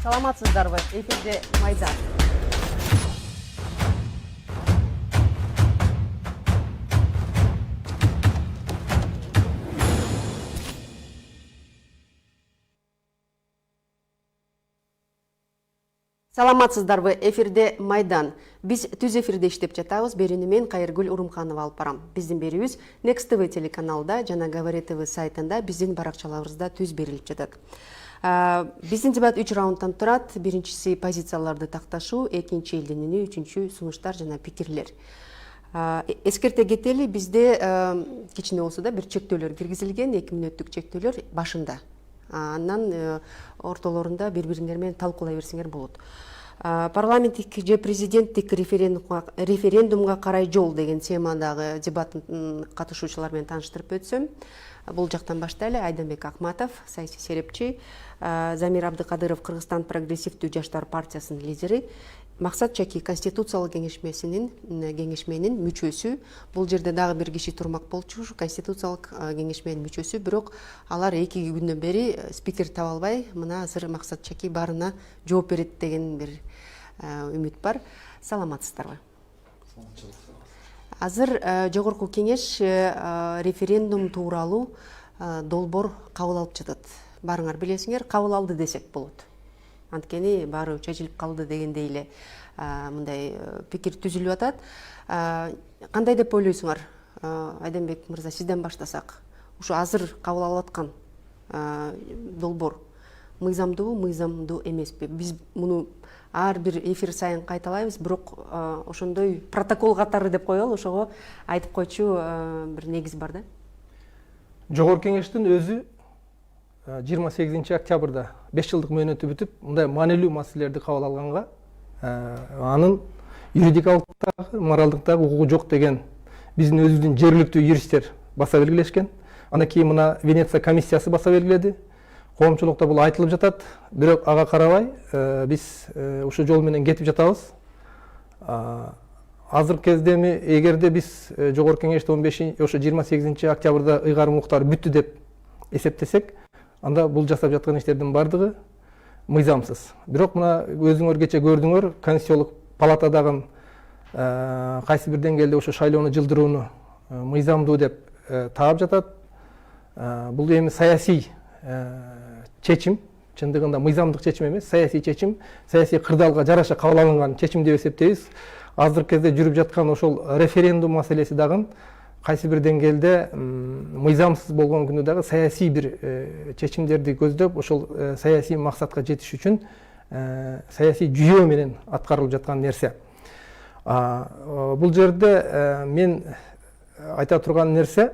Саламатсыздарбы, эфирде Майдан. Саламатсыздарбы, эфирде Майдан. Биз түз эфирде иштеп жатабыз. Берүүнү мен Кайыргүл Урумханова алып барам. Биздин берүүбүз Next TV телеканалда жана Говори ТВ сайтында биздин баракчаларыбызда түз берилип жатат. Биздин дебат 3 раундтан турат. Биринчиси позицияларды такташуу, экинчи элдин үнү, үчүнчү сунуштар жана пикирлер. Эскерте кетели, бизде кичине болсо да бир чектөөлөр киргизилген, 2 мүнөттүк чектөөлөр башында. Андан ортолорунда бири-бириңер менен талкуулай берсеңер болот. Парламенттик же президенттик референдумга карай жол деген темадагы дебаттын катышуучулары менен тааныштырып өтсөм, бул жактан баштайлы. Айданбек Акматов, саясий серепчи, Замир Абдыкадыров, Кыргызстан прогрессивдүү жаштар партиясынын лидери, Максат Чаки Конституциялык кеңешменин мүчөсү. Бул жерде дагы бир киши турмак болчу, Конституциялык кеңешменин мүчөсү, бирок алар 2 күндөн бери спикер таба албай, мына азыр Максат Чаки баарына жооп берет деген бир үмүт бар. Саламатсыздарбы? Азыр жогорку кеңеш референдум тууралуу долбоор кабыл алып жатат. Баарыңар билесиңер, кабыл алды десек болот. Анткени баары чечилип калды дегендей эле мындай пикир түзүлүп атат. Кандай деп ойлойсуңар? Айданбек мырза, сизден баштасак. Ушу азыр кабыл алып аткан долбоор мыйзамдуу, мыйзамдуу эмеспи? Биз муну ар бир эфир сайын кайталайбыз, бирок ошондой протокол катары деп коелу, ошого айтып койчу бир негиз бар да. Жогорку кеңештин өзү 28 октябрда 5 жылдык мөөнөтү бүтүп, мындай маанилүү маселелерди кабыл алганга, анын юридикалыктагы, моралдыктагы укугу жок деген биздин өзүбүздүн жергиликтүү юристтер баса белгилешкен. Андан кийин мына Венеция комиссиясы баса белгиледи. Коомчулукта бул айтылып жатат, бирок ага карабай биз ушу жол менен кетип жатабыз. Азыркы кезде эгерде биз жогорку кеңеште 28 октябрда ыйгарым укуктары бүттү деп эсептесек, анда бул жасап жаткан иштердин бардыгы мыйзамсыз. Бирок мына өзүңөр кече көрдүңөр, Конституциялык палатадагы кайсы бир деңгээлде ошо шайлоону жылдырууну мыйзамдуу деп таап жатат. Бул эми саясий чечим, чындыгында мыйзамдык чечим эмес, саясий чечим, саясий кырдаалга жараша кабыл алынган чечим деп эсептейбиз. Азыркы кезде жүрүп жаткан ошол референдум маселеси дагы кайсы бир деңгээлде мыйзамсыз болгон күндө дагы саясий бир чечимдерди көздөп, ошол саясий максатка жетиш үчүн саясий жүйөө менен аткарылып жаткан нерсе. Бул жерде мен айта турган нерсе,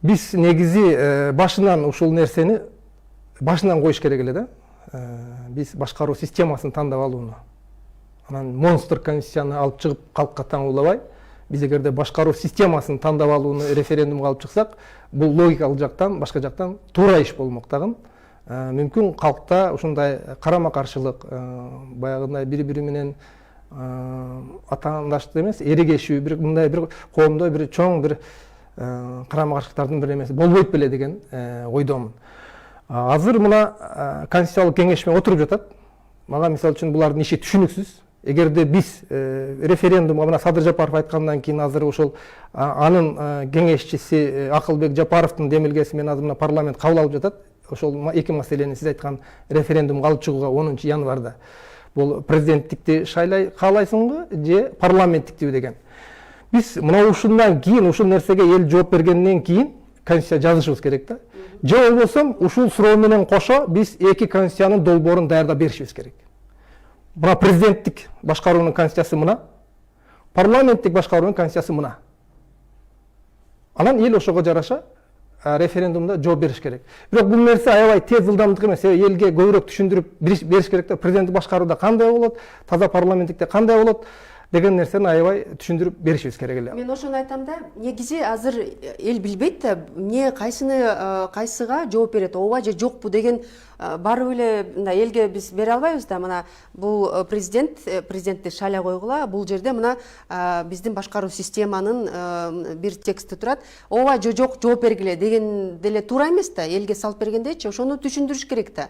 биз негизи башынан ушул нерсени башынан коюш керек эле да. Биз башкаруу системасын тандап алууну, анан монстр конституцияны алып чыгып калкка таңуулабай, биз эгерде башкаруу системасын тандап алууну референдумга алып чыксак, бул логикалык жактан, башка жактан туура иш болмок дагы. Мүмкүн калкта ушундай карама-каршылык, баягындай бири-бири менен атаандаштык эмес, эрегешүү, бир мындай бир коомдо бир чоң бир карама-каршылыктардын бир эмеси болбойт беле деген ойдомун. Азыр мына Конституциялык кеңеш менен отуруп жатат. Мага мисалы үчүн булардын иши түшүнүксүз. Эгерде биз референдумга мына Садыр Жапаров айткандан кийин азыр ошол анын кеңешчиси Акылбек Жапаровдун демилгеси менен азыр мына парламент кабыл алып жатат. Ошол 2 маселени сиз айткан референдумга алып чыгууга 10 январда. Бул президенттикти шайлай каалайсыңбы же парламенттиктиби деген. Биз мына ушундан кийин, ушул нерсеге эл жооп бергенден кийин конституция жазышыбыз керек да. Же болбосо ушул суроо менен кошо биз 2 конституциянын долбоорун даярдап беришибиз керек. Мына президенттик башкаруунун конституциясы мына, парламенттик башкаруунун конституциясы мына. Анан эл ошого жараша референдумда жооп бериш керек. Бирок бул нерсе аябай тез ылдамдык эмес. Элге көбүрөөк түшүндүрүп бериш керек да. Президенттик башкарууда кандай болот, таза парламенттикте кандай болот. деген нерсени аябай түшүндүрүп беришибиз керек эле. Мен ошону айтам да, негизи азыр эл билбейт да, эмне кайсыга жооп берет, ооба же жокпу деген барып эле мындай элге биз бере албайбыз да. Мына бул президентти шайлай койгула, бул жерде мына биздин башкаруу системанын бир тексти турат. Ооба же жок жооп бергиле деген деле туура эмес да. Элге салып бергендечи ошону түшүндүрүш керек да.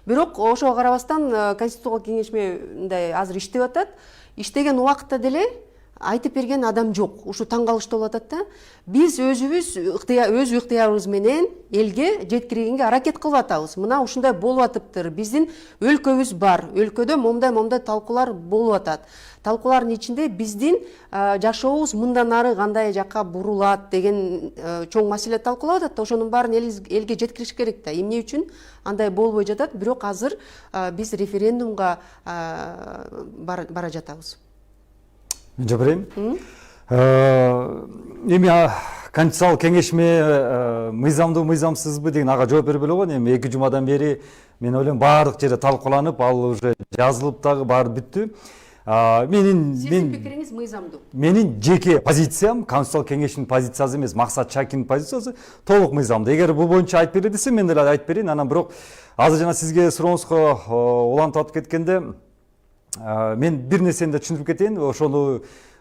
Бирок ошого карабастан конституциялык кеңешме мындай азыр иштеп атат. Иштеген убакытта деле айтып берген адам жок. Ушу таң калыштуу болуп атат да. Биз өзүбүз өз ыктыярыбыз менен элге жеткиргенге аракет кылып атабыз. Мына ушундай болуп атыптыр. Биздин өлкөбүз бар. Өлкөдө момундай талкуулар болуп атат. Талкуулардын ичинде биздин жашообуз мындан ары кандай жакка бурулат деген чоң маселе талкуулап атат. Ошонун баарын элге жеткириш керек да. Эмне үчүн андай болбой жатат? Бирок азыр биз референдумга бара жатабыз. Жабырайым. Эми конституциялык кеңешме мыйзамдуу мыйзамсызбы деген ага жооп бербей эле. Эми 2 жумадан бери мен ойлойм баардык жерде талкууланып, ал уже жазылып дагы баары бүттү. Сиздин пикириңиз мыйзамдуу? Менин жеке позициям, конституциялык кеңештин позициясы эмес, Максат Шакиндин позициясы толук мыйзамдуу. Эгер бул боюнча айтып бере десе, мен деле айтып берейин. Анан бирок азыр жана сизге сурооңузга улантып атып кеткенде, мен бир нерсени да түшүндүрүп кетейин.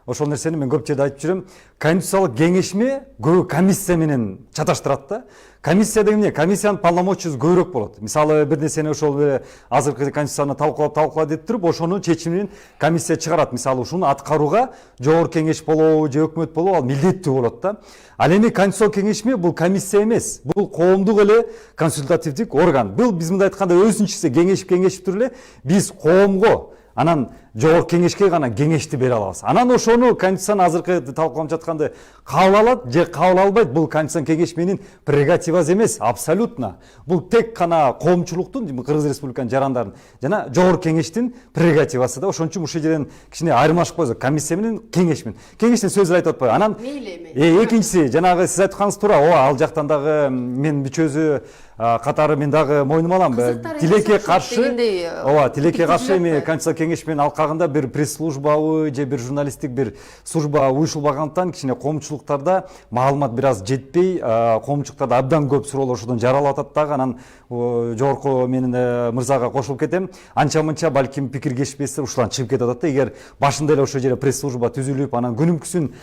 Ошол нерсени мен көп жерде айтып жүрөм. Конституциялык кеңешме көбү комиссия менен чаташтырат да. Комиссия деген эмне? Комиссиянын полномочиясы көбүрөөк болот. Мисалы бир нерсени ошол азыркы конституцияны талкуулап деп туруп, ошонун чечимин комиссия чыгарат. Мисалы ушуну аткарууга жогорку кеңеш болобу же өкмөт болобу, ал милдеттүү болот да. Ал эми конституциялык кеңешме бул комиссия эмес. Бул коомдук эле консультативдик орган. Бул биз мындай айтканда өзүнчөсү кеңешип туруп эле биз коомго, анан жогорку кеңешке гана кеңешти бере алабыз. Анан ошону конституцияны азыркы талкууланып жатканда кабыл алат же кабыл албайт, бул конституциялык кеңешменин прерогативасы эмес, абсолютно. Бул тек гана коомчулуктун, Кыргыз Республиканын жарандарын жана жогорку кеңештин прерогативасы да. Ошон үчүн ушул жерден кичине айырмашып коебуз. Комиссия менен кеңеш менен. Кеңештин сөзүн айтып атпайбы. Анан экинчиси, жанагы сиз айтканыңыз туура. Ооба, ал жактан дагы мен мүчөсү катары мен дагы мойнума алам. Тилекке каршы, ооба, тилекке каршы эми конституциялык кеңеш менен алкагында бир пресс-службабы же бир журналисттик бир служба уюшулбагандыктан кичине коомчулуктарда маалымат бир аз жетпей, коомчулуктарда абдан көп суроолор ошодон жаралып атат дагы. Анан жогорку менин мырзага кошулуп кетем. Анча-мынча балким пикир кешпестер ушулан чыгып кетип атат да. Эгер башында эле ошол жерде пресс-служба түзүлүп, анан күнүмкүсүн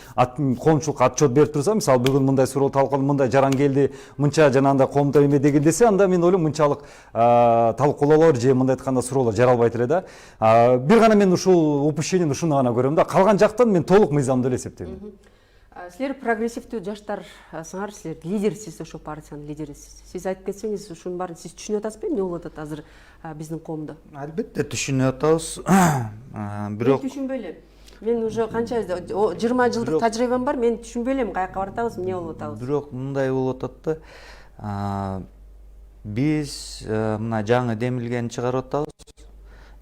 коомчулукка отчет берип турса, мисалы бүгүн мындай суроо талкууланды, мындай жаран келди, мынча жанагындай коомдо эме деген десе, анда мен ойлойм мынчалык талкуулоолор же мындай айтканда суроолор жаралбайт эле да. Бир гана мен ушул упущениени ушуну гана көрөм да. Калган жактан мен толук мыйзамдуу эле эсептейм. Силер прогрессивдүү жаштарсыңар, силер лидерсиз, ошол партиянын лидерисиз. Сиз айтып кетсеңиз, ушунун баарын сиз түшүнүп атасызбы, эмне болуп атат азыр биздин коомдо? Албетте түшүнүп атабыз. Бирок мен түшүнбөй элем. Мен уже канча 20 жылдык тажрыйбам бар, мен түшүнбөй элем каяка баратабыз, эмне болуп атабыз. Бирок мындай болуп атат да. Биз мына жаңы демилгени чыгарып атабыз.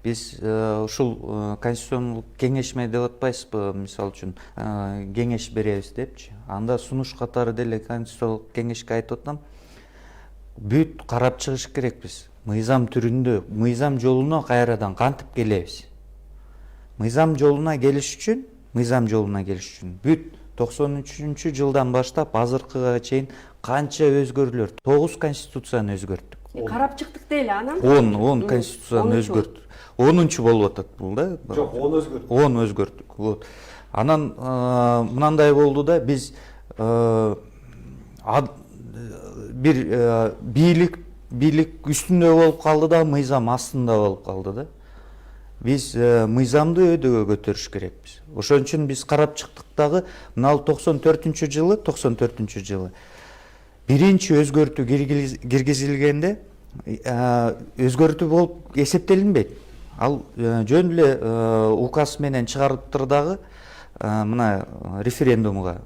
Биз ушул конституциялык кеңешме деп атпайсызбы, мисалы үчүн кеңеш беребиз депчи. Анда сунуш катары деле конституциялык кеңешке айтып атам. Бүт карап чыгыш керекпиз. Мыйзам түрүндө, мыйзам жолуна кайрадан кантип келебиз. Мыйзам жолуна келиш үчүн бүт 93 жылдан баштап азыркыга чейин канча өзгөрүүлөр, 9 конституцияны өзгөрттүк. Карап чыктык дейли, анан 10 конституцияны өзгөрттүк. 10-чу болуп атат бул да. Жок, 10 өзгөрттүк. 10 өзгөрттүк. Вот. Анан мынандай болду да, биз бир бийлик үстүндө болуп калды да, мыйзам астында болуп калды да. Биз мыйзамды өйдөгө көтөрүш керекпиз. Ошон үчүн биз карап чыктык дагы, мына 94-жылы биринчи өзгөртүү киргизилгенде өзгөртүү болуп эсептелинбейт. Ал жөн эле указ менен чыгарыптыр дагы, мына референдумга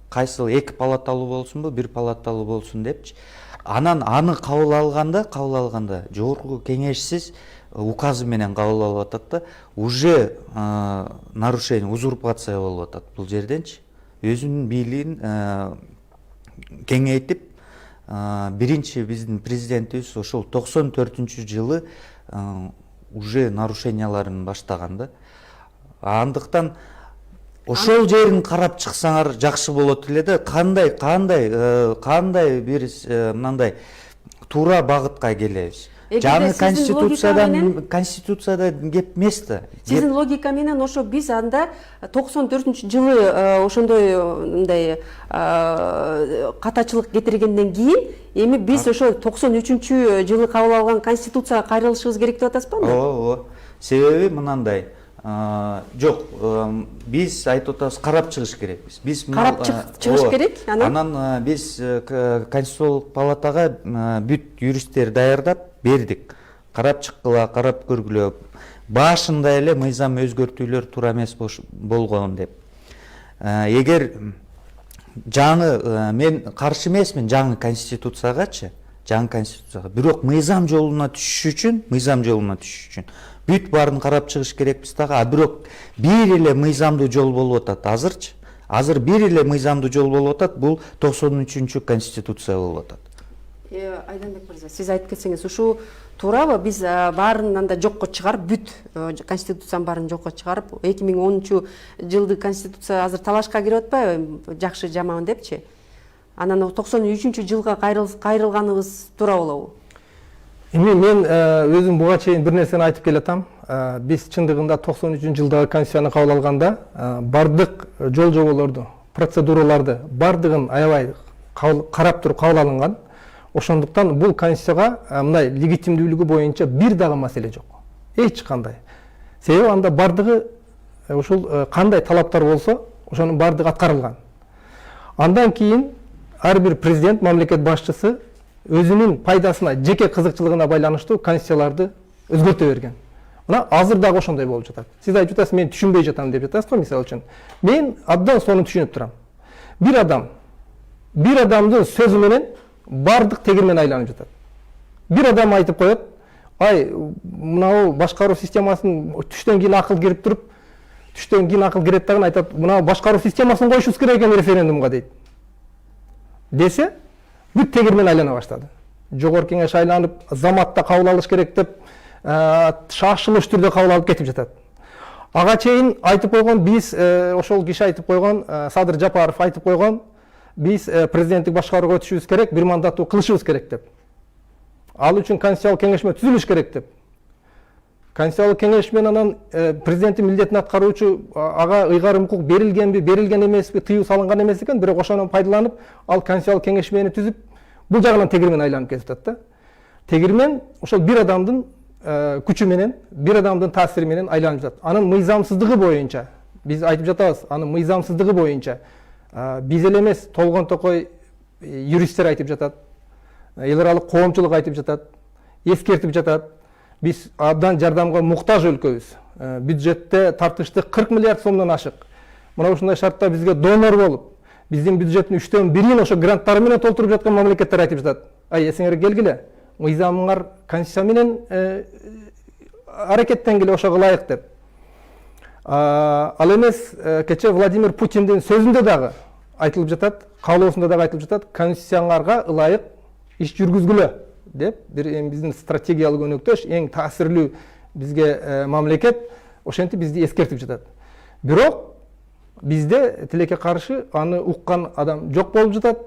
кайсыл 2 палаталуу болсунбу, 1 палаталуу болсун депчи. Анан аны кабыл алганда жогорку кеңешсиз указы менен кабыл алып атат да, уже нарушение, узурпация болуп атат бул жерденчи. Өзүнүн бийлигин кеңейтип, биринчи биздин президентибиз ошол 94-жылы уже нарушенияларын баштаган да. Андыктан ошол жерин карап чыксаңар жакшы болот эле да. Кандай бир мындай туура багытка келебиз. Жаңы конституцияда кеп эмес да. Сиздин логика менен ошо биз анда 94-жылы ошондой мындай катачылык кетиргенден кийин эми биз ошо 93-жылы кабыл алган конституцияга кайрылышыбыз керек деп атасызбы? Ооба. Себеби мынандай, жок, биз айтып атабыз, карап чыгыш керекпиз. Биз карап чыгыш керек, анан биз Конституциялык палатага бүт юристтер даярдап бердик. Карап чыккыла, карап көргүлө. Башында эле мыйзам өзгөртүүлөр туура эмес болгон деп. Эгер жаңы, мен каршы эмесмин жаңы конституциягачы, бирок мыйзам жолуна түшүш үчүн бүт баарын карап чыгыш керекпиз дагы. А бирок бир эле мыйзамдуу жол болуп атат азырчы. Азыр бир эле мыйзамдуу жол болуп атат, бул 93 конституция болуп атат. Айданбек мырза, сиз айтып кетсеңиз, ушу туурабы? Биз баарын анда жокко чыгарып, бүт конституциянын баарын жокко чыгарып, 2010-жылдык конституция азыр талашка кирип атпайбы, жакшы жаман депчи? Анан 93-жылга кайрылганыбыз туура болобу? Эми мен өзүм буга чейин бир нерсени айтып келатам. Биз чындыгында 93-жылдагы конституцияны кабыл алганда бардык жол жоболорду, процедураларды бардыгын аябай карап туруп кабыл алынган. Ошондуктан бул конституцияга мындай легитимдүүлүгү боюнча бир дагы маселе жок. Эч кандай. Себеби анда бардыгы ушул кандай талаптар болсо, ошонун бардыгы аткарылган. Андан кийин ар бир президент, мамлекет башчысы өзүнүн пайдасына, жеке кызыкчылыгына байланыштуу конституцияларды өзгөртө берген. Мына азыр дагы ошондой болуп жатат. Сиз айтып жатасыз, мен түшүнбөй жатам деп жатасыз го, мисалы үчүн. Мен абдан сону түшүнүп турам. Бир адамдын сөзү менен бардык тегирмен айланып жатат. Бир адам айтып коет, ай, мынау башкаруу системасын түштөн кийин акыл кирип туруп, түштөн кийин акыл кирет дагы айтат, мынау башкаруу системасын коюшубуз керек экен референдумга дейт. Десе, бүт тегирмен айлана баштады. Жогорку кеңеш айланып, заматта кабыл алыш керек деп, шашылыш түрдө кабыл алып кетип жатат. Ага чейин айтып койгон, биз ошол киши айтып койгон, Садыр Жапаров айтып койгон, биз президенттик башкарууга өтүшүбүз керек, бир мандаттуу кылышыбыз керек деп. Ал үчүн конституциялык кеңешме түзүлүш керек деп. Конституциялык кеңеш менен анан президенттин милдетин аткаруучу ага ыйгарым укук берилгенби, берилген эмеспи, тыюу салынган эмес экен, бирок ошондон пайдаланып, ал конституциялык кеңешмени түзүп, бул жагынан тегирмен айланып кетип атат да. Тегирмен ошол бир адамдын күчү менен, бир адамдын таасири менен айланып жатат. Анын мыйзамсыздыгы боюнча, биз айтып жатабыз, анын мыйзамсыздыгы боюнча биз эле эмес, толгон токой юристтер айтып жатат, эл аралык коомчулук айтып жатат, эскертип жатат. Биз абдан жардамга муктаж өлкөбүз. Бюджетте тартыштык 40 миллиард сомдон ашык. Мына ушундай шартта бизге донор болуп, биздин бюджеттин 3/1 ошо гранттар менен толтуруп жаткан мамлекеттер айтып жатат. Ай, эсиңерге келгиле, мыйзамыңар конституция менен аракеттенгиле ошого ылайык деп. Ал эмес, кече Владимир Путиндин сөзүндө дагы айтылып жатат, каалоосунда дагы айтылып жатат, конституцияңарга ылайык иш жүргүзгүлө деп. Бир биздин стратегиялык өнөктөш, эң таасирлүү бизге мамлекет ошентип бизди эскертип жатат. Бирок бизде тилекке каршы аны уккан адам жок болуп жатат.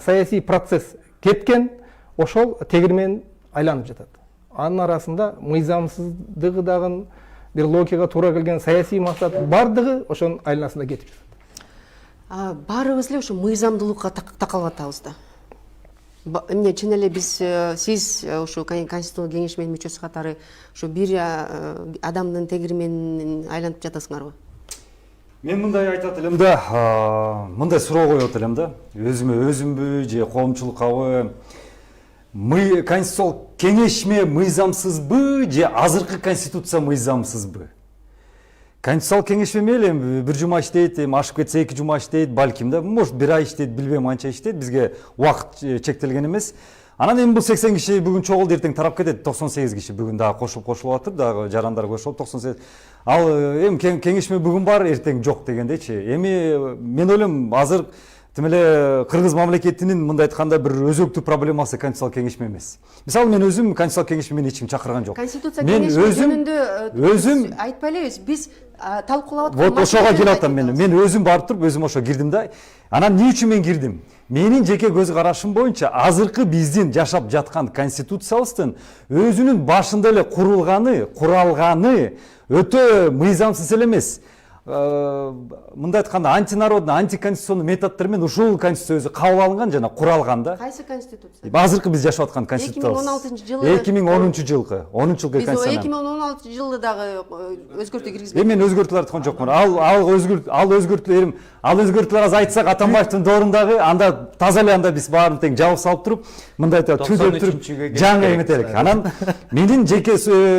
Саясий процесс кеткен, ошол тегирмен айланып жатат. Анын арасында мыйзамсыздыгы дагы, бир логикага туура келген саясий максат бардыгы ошонун айланасында кетип жатат. Баарыбыз эле ошо мыйзамдуулукка такалып атабыз да. Эмне чын эле биз, сиз ошо конституциялык кеңеш менен мүчөсү катары ошо бир адамдын тегирменин айланып жатасыңарбы? Мен мындай айтат элем да, мындай суроо коет элем да, өзүмбү же коомчулуккабы, конституциялык кеңешме мыйзамсызбы же азыркы конституция мыйзамсызбы? Конституциялык кеңешме мейли бир жума иштейт, ашып кетсе 2 жума иштейт, балким да, может бир ай иштейт, билбейм анча иштейт, бизге убакыт чектелген эмес. Анан эми бул 80 киши бүгүн чогулду, эртең тарап кетет, 98 киши бүгүн дагы кошулуп атыр, дагы жарандар кошулуп 98. Ал эми кеңешме бүгүн бар, эртең жок дегендейчи. Эми мен ойлойм азыр тим эле кыргыз мамлекетинин мындай айтканда бир өзөктүү проблемасы конституциялык кеңешме эмес. Мисалы мен өзүм конституциялык кеңешме мени эч ким чакырган жок. Конституция Мен кеңешме өзүм жөнүндө айтпай элебиз. Биз талкуулап аткан. Вот ошого келатам мен. Мен өзүм барып туруп өзүм ошо кирдим да. Анан эмне үчүн мен кирдим? Менин жеке көз карашым боюнча азыркы биздин жашап жаткан конституциябыздын өзүнүн башында эле куралганы өтө мыйзамсыз эле эмес. Мындай айтканда антинародный, антиконституционный методдор менен ушул конституция өзү кабыл алынган жана куралган да. Кайсы конституция? Азыркы биз жашап аткан конституция. 2016 жылы. 2010 жылкы. 10 жылкы конституция. Биз 2016 жылы дагы өзгөртүү киргизбедик. Мен өзгөртүүлөр айткан жокмун. Ал өзгөртүүлөр аз айтсак Атамбаевдин доорундагы анда таза эле анда биз баарын тең жабып салып туруп, мындай түзөп туруп жаңы эметелик. Анан менин жеке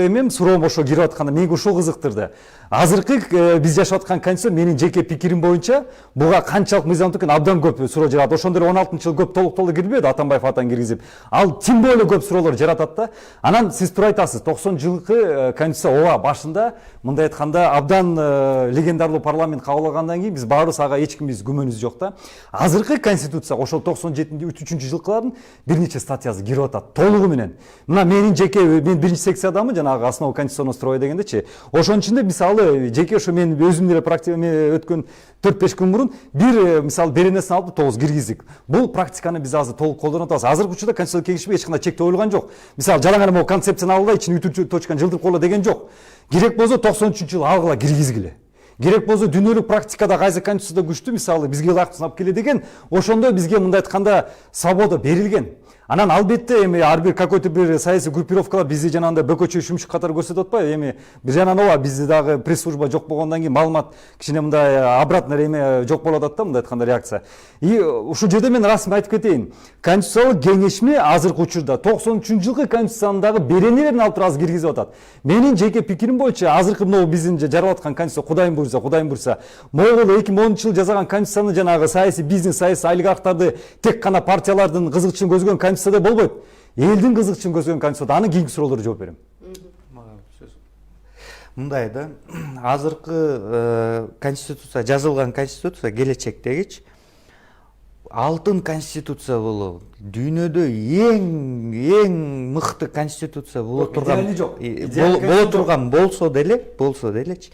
эмем суроом ошо кирип атканда менге ушул кызыктырды. Азыркы биз жашап аткан конституция менин жеке пикирим боюнча буга канчалык мыйзамдуу экенин абдан көп суроо жарат. Ошондо 16-жылы көп толук кирбеди Атамбаев атан киргизип. Ал тим более көп суроолор жаратат да. Анан сиз туура айтасыз, 90 жылкы конституция ооба башында мындай айтканда абдан легендарлуу парламент кабыл алгандан кийин биз баарыбыз ага эч кимибиз күмөнүбүз жок да. Азыркы конституция ошол 97-3 жылкылардын бир нече статьясы кирип атат толугу менен. Мына менин жеке мен биринчи секциядамын, жанагы основа конституционного строя дегендечи. Ошонун ичинде мисалы жеке ошо мен өзүм эле практика өткөн 4-5 күн мурун бир мисалы беренесин алып тогуз киргиздик. Бул практиканы биз азыр толук колдонуп атабыз. Азыркы учурда конституциялык кеңешме эч кандай чектөө коюлган жок. Мисалы жалаң эле концепцияны алгыла, ичине үтүк точканы жылдырып койгула деген жок. Керек болсо 93-жылы алгыла киргизгиле. Керек болсо дүйнөлүк практикада кайсы конституцияда күчтүү мисалы бизге ылайыктуу сынап келе деген ошондо бизге мындай айтканда свобода берилген. Анан албетте эми ар бир какой-то бир саясий группировкалар бизди жанагындай бөкөчө шүмшүк катары көрсөтүп атпайбы? Эми бир жагынан ооба бизде дагы пресс-служба жок болгондон кийин маалымат кичине мындай обратно эме жок болуп атат да, мындай айтканда реакция. И ушул жерде мен расмын айтып кетейин. Конституциялык кеңешме азыркы учурда 93-жылкы конституциянын дагы беренелерин алып туруп азыр киргизип атат. Менин жеке пикирим боюнча азыркы мына биздин жарап аткан конституция Кудайым буйрса, могул 2010-жылы жасаган конституцияны жанагы саясий бизнес, саясий олигархтарды тек гана партиялардын кызыкчылыгын көзгөн конституцияда болбойт. Элдин кызыкчылыгын көзгөн конституцияда анын кийинки суроолорго жооп берем. Мындай да, азыркы конституция, жазылган конституция келечектегичи алтын конституция болобу. Дүйнөдө эң мыкты конституция боло турган болсо делечи,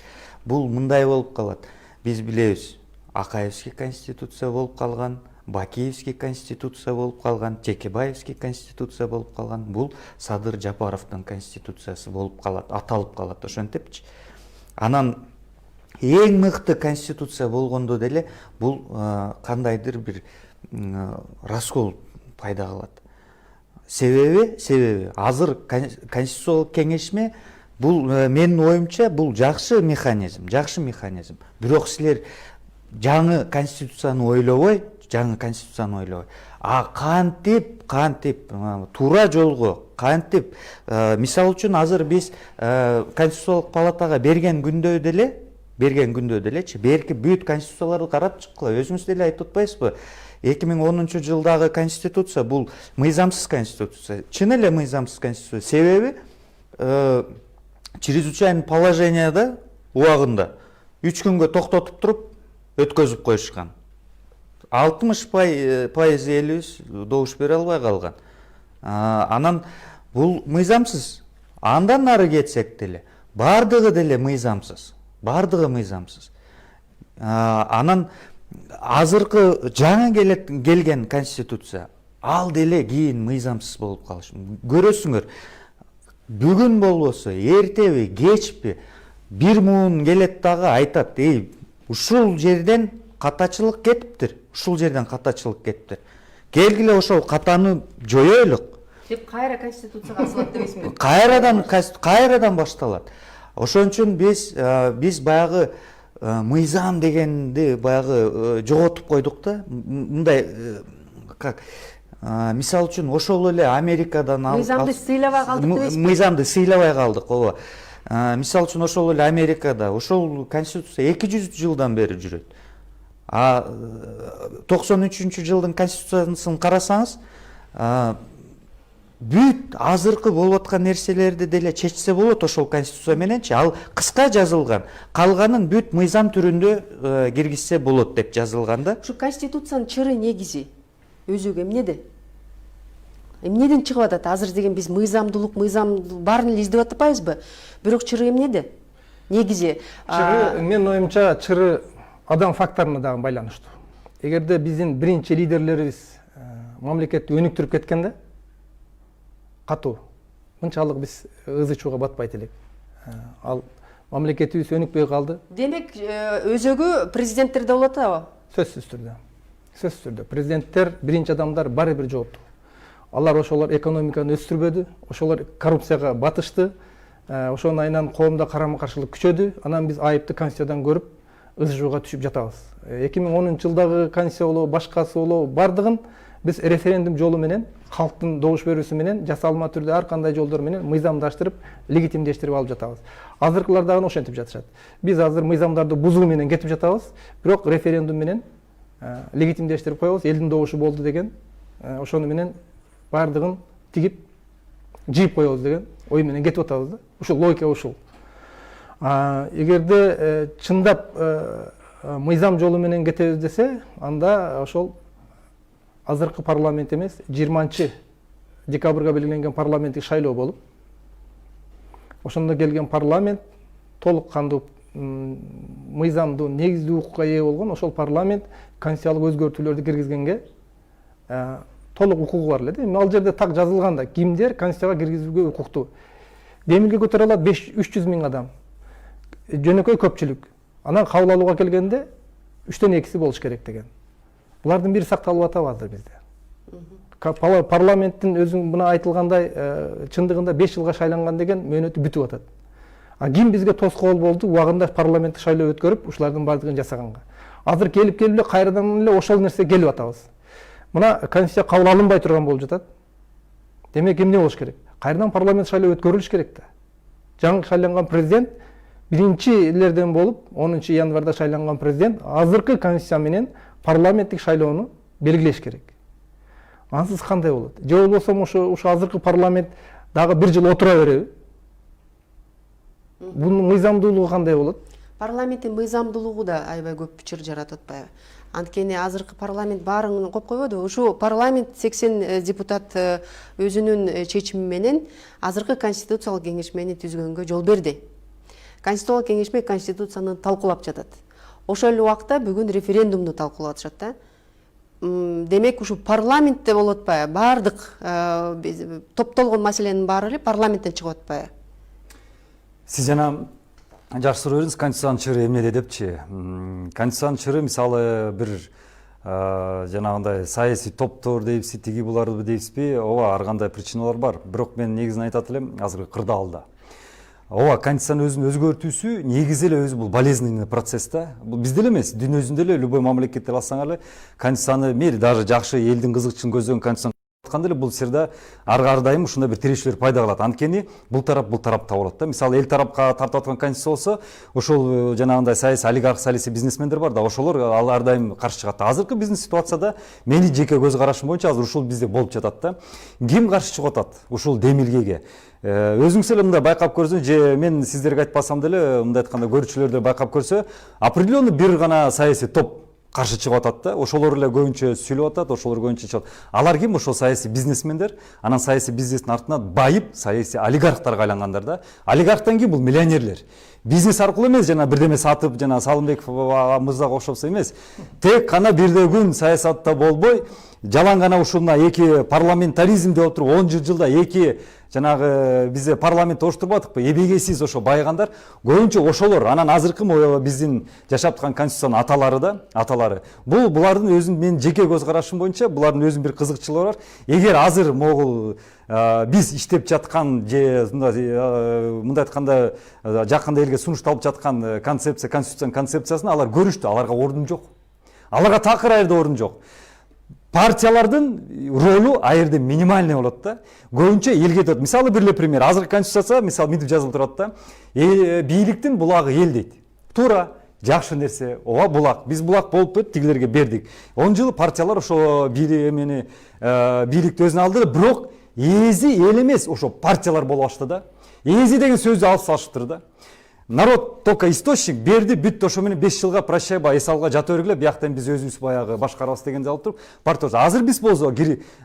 бул мындай болуп калат. Биз билебиз, Акаевский конституция болуп калган, Бакиевский конституция болуп калган, Текебаевский конституция болуп калган. Бул Садыр Жапаровдун конституциясы болуп калат, аталып калат ошентипчи. Анан эң мыкты конституция болгондо деле бул кандайдыр бир раскол пайда кылат. Себеби азыр конституциялык кеңешме бул менин оюмча бул жакшы механизм. Бирок силер жаңы конституцияны ойлобой, кантип туура жолго, кантип мисалы үчүн азыр биз конституциялык палатага берген күндө делечи, берки бүт конституцияларды карап чыккыла. Өзүңүз деле айтып атпайсызбы? 2010 жылдагы конституция бул мыйзамсыз конституция. Чын эле мыйзамсыз конституция. Себеби чрезвычайный положенияда убагында 3 күнгө токтотуп туруп өткөзүп коюшкан. 60% элибиз добуш бере албай калган. Анан бул мыйзамсыз. Андан нары кетсек деле бардыгы деле мыйзамсыз. Анан азыркы жаңы келген конституция ал деле кийин мыйзамсыз болуп калышы. Көрөсүңөр, бүгүн болбосо, эртеби, кечпи бир муун келет дагы айтат, ушул жерден катачылык кетиптир. Келгиле ошол катаны жоёйлук деп кайра конституцияга асылат дебейсизби? Кайрадан башталат. Ошон үчүн биз баягы мыйзам дегенди баягы жоготуп койдук да. Мындай мисалы үчүн ошол эле Америкадан мыйзамды сыйлабай калдык дебейсизби? Мыйзамды сыйлабай калдык, ооба. Мисалы үчүн ошол эле Америкада ошол конституция 200 жылдан бери жүрөт. 93-жылдын конституциясын карасаңыз, бүт азыркы болуп аткан нерселерди деле чечсе болот ошол конституция мененчи. Ал кыска жазылган, калганын бүт мыйзам түрүндө киргизсе болот деп жазылган да. Ушу конституциянын чыры негизи өзүгө эмнеде? Эмнеден чыгып атат? Азыр деген биз мыйзамдуулук баарын эле издеп атпайбызбы? Бирок чыры эмнеде? Негизи Чыры, менин оюмча, чыры адам факторуна дагы байланыштуу. Эгерде биздин биринчи лидерлерибиз мамлекетти өнүктүрүп кеткенде, катуу, мынчалык биз ызы чууга батпайт элек. Ал мамлекетибиз өнүкпөй калды. демек өзөгү президенттерде болот атабы? Сөзсүз түрдө. Сөзсүз түрдө. Президенттер, биринчи адамдар баары бир жооптуу. Алар ошолор экономиканы өстүрбөдү, ошолор коррупцияга батышты, ошонун айынан коомдо карама каршылык күчөдү. Анан биз айыпты конституциядан көрүп, ызы чууга түшүп жатабыз. 2010-жылдагы конституция болобу, башкасы болобу, бардыгын биз референдум жолу менен, халктын добуш берүүсү менен, жасалма түрдө ар кандай жолдор менен мыйзамдаштырып, легитимдештирип алып жатабыз. Азыркылар дагы ошентип жатышат. Биз азыр мыйзамдарды бузуу менен кетип жатабыз, бирок референдум менен легитимдештирип коебуз, элдин добушу болду деген, ошону менен бардыгын тигип, жыйып коебуз деген ой менен кетип атабыз да. Ушул логика ушул. Эгерде чындап мыйзам жолу менен кетебиз десе, анда ошол азыркы парламент эмес, 20-декабрга белгиленген парламенттик шайлоо болуп, ошондо келген парламент толук кандуу мыйзамдуу негиздүү укукка ээ болгон, ошол парламент конституциялык өзгөртүүлөрдү киргизгенге толук укугу бар эле да. Ал жерде так жазылган да, кимдер конституцияга киргизүүгө укуктуу. Демилге көтөрө алат 300 миң адам. Жөнөкөй көпчүлүк. Анан кабыл алууга келгенде 3төн 2си болуш керек деген. Булардын бири сакталып атабы азыр бизде. Парламенттин өзүң мына айтылгандай чындыгында 5 жылга шайланган деген мөөнөтү бүтүп атат. Ким бизге тоскоол болду убагында парламенттик шайлоо өткөрүп, ушулардын бардыгын жасаганга. Азыр келип эле кайрадан эле ошол нерсе келип атабыз. Мына конституция кабыл алынбай турган болуп жатат. Демек эмне болуш керек? Кайрадан парламент шайлоо өткөрүлүш керек да. Жаңы шайланган президент биринчилерден болуп, 10 январда шайланган президент азыркы конституция менен парламенттик шайлоону белгилеш керек. Ансыз кандай болот? Же болбосо ушу азыркы парламент дагы 1 жыл отура береби? Бунун мыйзамдуулугу кандай болот? Парламенттин мыйзамдуулугу да аябай көп чыр жаратып атпайбы? Анткени азыркы парламент баарын коюп койбоду. Ушу парламент 80 депутат өзүнүн чечими менен азыркы конституциялык кеңешмени түзгөнгө жол берди. Конституциялык кеңешме конституцияны талкуулап жатат. Ошол эле убакта бүгүн референдумду талкуулап атышат да. Демек ушу парламентте болуп атпайбы? Бардык топтолгон маселенин баары эле парламенттен чыгып атпайбы? Сиз жана жакшы суроо бердиңиз, конституциянын чыры эмнеде депчи. Конституциянын чыры мисалы бир жанагындай саясий топтор дейбизби, тиги буларды дейбизби, ооба ар кандай причиналар бар. Бирок мен негизин айтат элем азыркы кырдаалда. Ооба конституциянын өзүн өзгөртүүсү негизи эле өзү бул болезненный процесс да. Бул бизде эле эмес, дүйнө жүзүндө эле любой мамлекетте алсаңар эле конституцияны мейли даже жакшы элдин кызыкчылыгын көздөгөн конституцияны атканда эле бул сирда ар дайым ушундай бир тирешүүлөр пайда кылат. Анткени бул тарапта болот да. Мисалы эл тарапка тартып аткан конституция болсо, ошол жанагындай саясий олигарх, саясий бизнесмендер бар да, ошолор ар дайым каршы чыгат. Азыркы биздин ситуацияда менин жеке көз карашым боюнча азыр ушул бизде болуп жатат да. Ким каршы чыгып атат ушул демилгеге? Өзүңүз эле мындай байкап көрсөң, же мен сиздерге айтпасам деле, мындай айтканда көрүүчүлөр да байкап көрсө, определенный бир гана саясий топ каршы чыгып атат да. Ошолор эле көбүнчө сүйлөп атат, ошолор көбүнчө чыгат. Алар ким? Ошол саясий бизнесмендер, анан саясий бизнестин артынан байып, саясий олигархтарга айлангандар да. Олигархтан кийин бул миллионерлер. Бизнес аркылуу эмес, жана бирдеме сатып, жана Салымбеков мырзага окшопсо эмес. Тек гана бирде күн саясатта болбой, жалаң гана ушуна эки парламентаризм деп туруп 10 жылда эки жанагы бизде парламент оштурбадыкпы, эбегейсиз ошо байыгандар көбүнчө ошолор. Анан азыркы биздин жашап аткан конституциянын аталары да, аталары. Булардын өзүнүн менин жеке көз карашым боюнча булардын өзүнүн бир кызыкчылыгы бар. Эгер азыр могул биз иштеп жаткан же мындай айтканда жакында элге сунушталып жаткан концепция, конституциянын концепциясын алар көрүштү, аларга орун жок. Аларга такыр аерде орун жок. Партиялардын ролу аерде минимальный болот да. Көбүнчө элге өтөт. Мисалы бир эле пример. Азыркы конституцияда мисалы мынтип жазылып турат да. Бийликтин булагы эл дейт. Туура, жакшы нерсе. Ооба, булак. Биз булак болуп өтүп тигилерге бердик. 10 жыл партиялар ошо бийликти өзүнө алды, бирок ээзи эл эмес ошо партиялар боло баштады да. Ээзи деген сөздү алып салышыптыр да. Народ только источник берди, бүттү, ошо менен 5 жылга прощай эс алга жата бергиле, бияктан биз өзүбүз баягы башкарабыз дегенди алып туруп, партия азыр биз болсо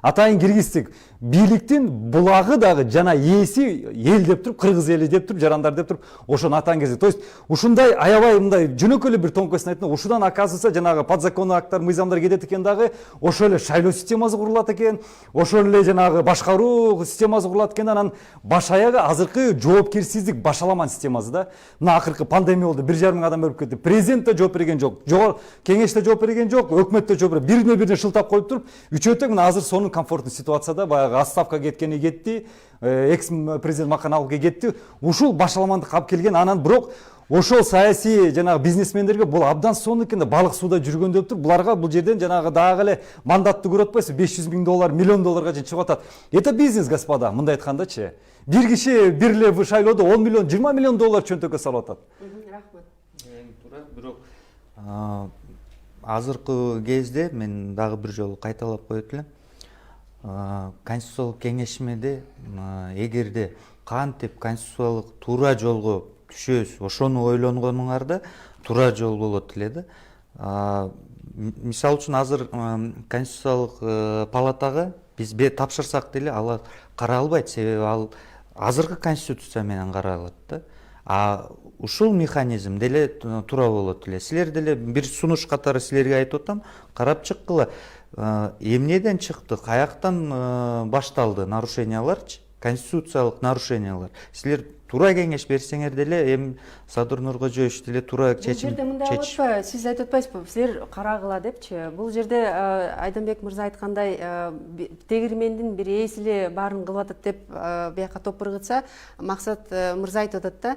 атайын киргиздик бийликтин булагы дагы жана ээси эл деп туруп, кыргыз эли деп туруп, жарандар деп туруп, ошону атайын киргизди. То есть ушундай аябай мындай жөнөкөй эле бир тонкостун айтты, ушудан оказывается жанагы подзаконный акттар, мыйзамдар кетет экен дагы, ошо эле шайлоо системасы курулат экен, ошо эле жанагы башкаруу системасы курулат экен, анан баш аягы азыркы жоопкерсиздик башаламан системасы да. Мына акыркы пандемия болду, 1,5 мың адам өлүп кетти. Президент да жооп берген жок, жогорку кеңеш да жооп берген жок, өкмөт да жооп берген. Бирине шылтап коюп туруп, үчөөтө мына азыр сонун комфорттуу ситуацияда баягы отставка кеткени кетти, экс президент Маканаловго кетти. Ушул башаламандык алып келген, анан бирок ошол саясий жанагы бизнесмендерге бул абдан сонун экен да, балык сууда жүргөн деп туруп, буларга бул жерден жанагы дагы эле мандатты көрүп атпайсызбы, 500 000 доллар, миллион долларга чейин чыгып атат. Это бизнес, господа, мындай айткандачы. Бир киши бир эле шайлоодо 10 миллион, 20 миллион доллар чөнтөккө салып атат. Рахмат. Туура, бирок азыркы кезде мен дагы бир жолу кайталап коет элем. Конституциялык кеңешмеде эгерде кантип конституциялык туура жолго түшөбүз, ошону ойлонгонуңарда туура жол болот эле да. Мисалы үчүн азыр конституциялык палатага биз тапшырсак деле алар каралбайт, себеби ал азыркы конституция менен каралат да. Ушул механизм деле туура болот эле. Силер деле бир сунуш катары силерге айтып атам, карап чыккыла. Эмнеден чыкты, каяктан башталды нарушенияларчы, конституциялык нарушениялар. Силер туура кеңеш берсеңер деле, эми Садыр Нуркожоевич деле туура чечим чечиш. Сиз айтып атпайсызбы, силер карагыла депчи. Бул жерде Айданбек мырза айткандай, тегирмендин бир ээси эле баарын кылып атат деп бияка топ ыргытса, Максат мырза айтып атат да,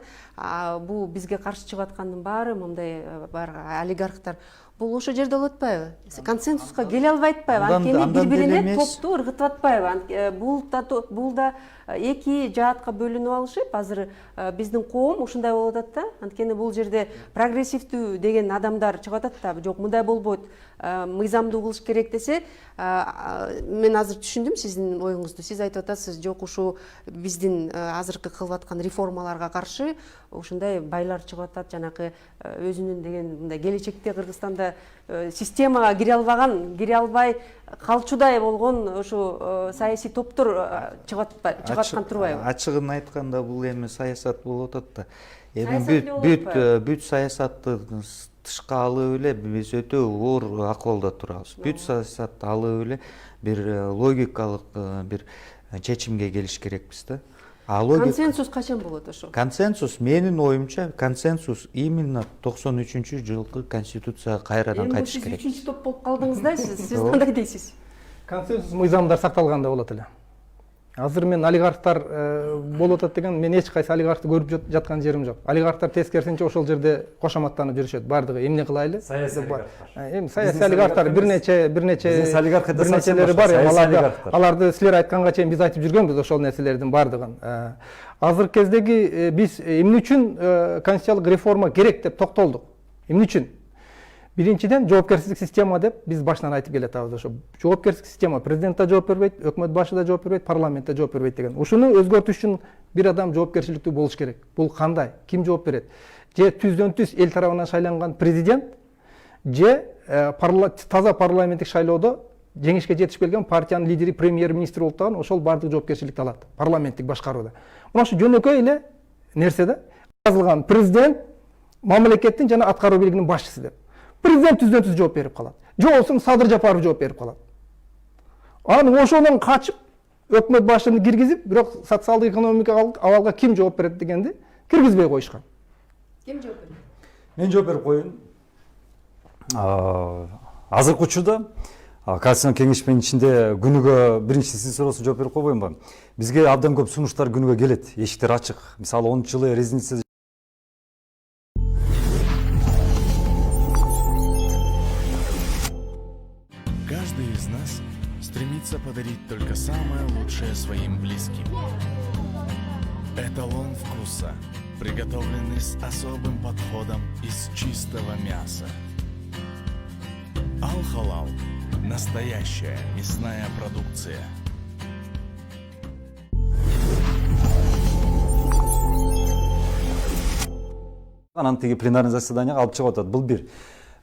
бул бизге каршы чыгып аткандын баары мындай олигархтар. Бул ошо жерде болуп атпайбы? Консенсуска келе албай атпайбы? Анткени бири-бирине топту ыргытып атпайбы? Бул да эки жаатка бөлүнүп алышып, азыр биздин коом ушундай болуп атат да. Анткени бул жерде прогрессивдүү деген адамдар чыгып атат да, жок мындай болбойт, мыйзамдуу кылыш керек десе, мен азыр түшүндүм сиздин оюңузду. Сиз айтып атасыз, жок ушу биздин азыркы кылып аткан реформаларга каршы ушундай байлар чыгып атат, жанакы өзүнүн деген мындай келечекте Кыргызстанда системага кире албай калчудай болгон ушу саясий топтор чыгып аткан турбайбы? Ачыгын айтканда бул эми саясат болуп атат да. Эми бүт саясатты тышка алып эле биз өтө оор акыбалда турабыз. Бүт саясатты алып эле бир логикалык бир чечимге келиш керекпиз да. Консенсус качан болот ошо? Консенсус менин оюмча консенсус именно 93-жылкы конституцияга кайрадан кайтыш керек. Сиз 3-топ болуп калдыңыз да, сиз кандай дейсиз? Консенсус мыйзамдар сакталганда болот эле. Азыр мен олигархтар болуп атат деген, мен эч кайсы олигархты көрүп жаткан жерим жок. Олигархтар тескерисинче ошол жерде кошоматтанып жүрүшөт. Бардыгы эмне кылайлы? Саясий олигархтар. Эми саясий олигархтар бир нечелери бар. Аларды силер айтканга чейин биз айтып жүргөнбүз ошол нерселердин бардыгын. Азыркы кездеги биз эмне үчүн конституциялык реформа керек деп токтолдук? Эмне үчүн? Биринчиден жоопкерчилик система деп биз башынан айтып келатабыз. Ошо жоопкерчилик система, президент да жооп бербейт, өкмөт башы да жооп бербейт, парламент да жооп бербейт деген. Ушуну өзгөртүш үчүн бир адам жоопкерчиликтүү болуш керек. Бул кандай? Ким жооп берет? Же түздөн-түз эл тарабынан шайланган президент, же таза парламенттик шайлоодо жеңишке жетишип келген партиянын лидери, премьер-министр болуп турган, ошол бардык жоопкерчиликти алат парламенттик башкарууда. Мына ушу жөнөкөй эле нерсе да. Жазылган президент мамлекеттин жана аткаруу бийлигинин башчысы деп. Президент түздөн-түз жооп берип калат. Же болбосо Садыр Жапаров жооп берип калат. Анан ошондон качып, өкмөт башчыны киргизип, бирок социалдык экономикалык абалга ким жооп берет дегенди киргизбей коюшкан. Ким жооп берет? Мен жооп берип коеюн. Азыркы учурда Конституциялык кеңешменин ичинде күнүгө биринчи сиз суроосуна жооп берип койбоймунбу? Бизге абдан көп сунуштар күнүгө келет. Эшиктер ачык. Мисалы 10-жылы резиденция Каждый из нас стремится подарить только самое лучшее своим близким. Эталон вкуса, приготовленный с особым подходом из чистого мяса. Ал-Халал – настоящая мясная продукция. анан тиги пленарный заседанияга алып чыгып атат. Бул бир.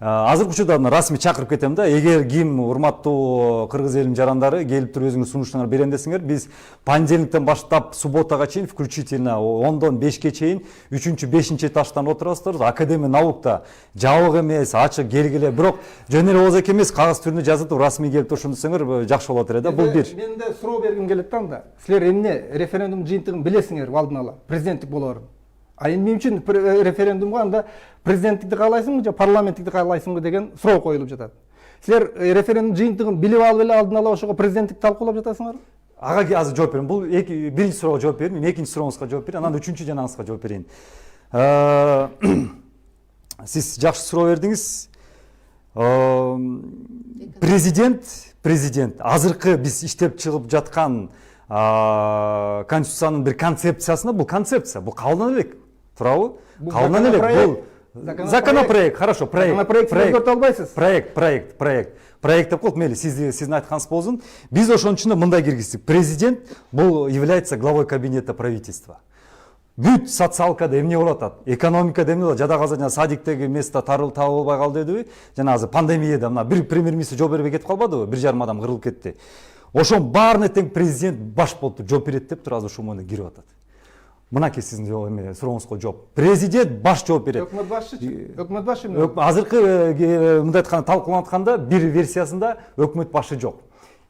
Азыркы учурда расмий чакырып кетем да. Эгер ким урматтуу кыргыз элинин жарандары келип туруп өзүңүз сунуштарыңарды берем десеңер, биз понедельниктен баштап субботага чейин включительно 10-дон 5ке чейин 3-5 этаждан отурасыздар. Академия наукта жабык эмес, ачык келгиле, бирок жөн эле ооз эке эмес, кагаз түрүндө жазып расмий келип турушун десеңер жакшы болот эле да. Бул бир. Мен да суроо бергим келет да анда. Силер эмне референдум жыйынтыгын билесиңер алдын ала, президенттик болоорун. А эми мен үчүн референдумга анда президенттикти каалайсыңбы же парламенттикти каалайсыңбы деген суроо коюлуп жатат. Силер референдум жыйынтыгын билип алып эле алдын ала ошого президенттик талкуулап жатасыңарбы? Ага азыр жооп берем. Бул биринчи суроого жооп берейин, мен экинчи сурооңузга жооп берейин, анан үчүнчү жанагыңызга жооп берейин. Сиз жакшы суроо бердиңиз. Президент азыркы биз иштеп чыгып жаткан конституциянын бир концепциясына, бул концепция, бул кабылдана элек. Туурабы? Кабылдана элек. Бул законопроект, хорошо, проект өзгөртө албайсыз. Проект деп коет, мейли, сиздин айтканыңыз болсун. Биз ошонун ичинде мындай киргиздик. Президент бул является главой кабинета правительства. Бүт социалкада эмне болуп атат, экономикада эмне болот, жада калса жана садиктеги место табылбай калды дедиби, жана азыр пандемияда мына бир премьер-министр жооп бербей кетип калбадыбы, 1,5 адам кырылып кетти. Ошон баарына тең президент баш болуп жооп берет деп туруп азыр ушул моюна кирип атат. Мынакей сиздин сурооңузга жооп. Президент баш жооп берет. Өкмөт башчычы? Өкмөт башы эмне? Азыркы мындай айтканда талкууланып атканда бир версиясында өкмөт башы жок.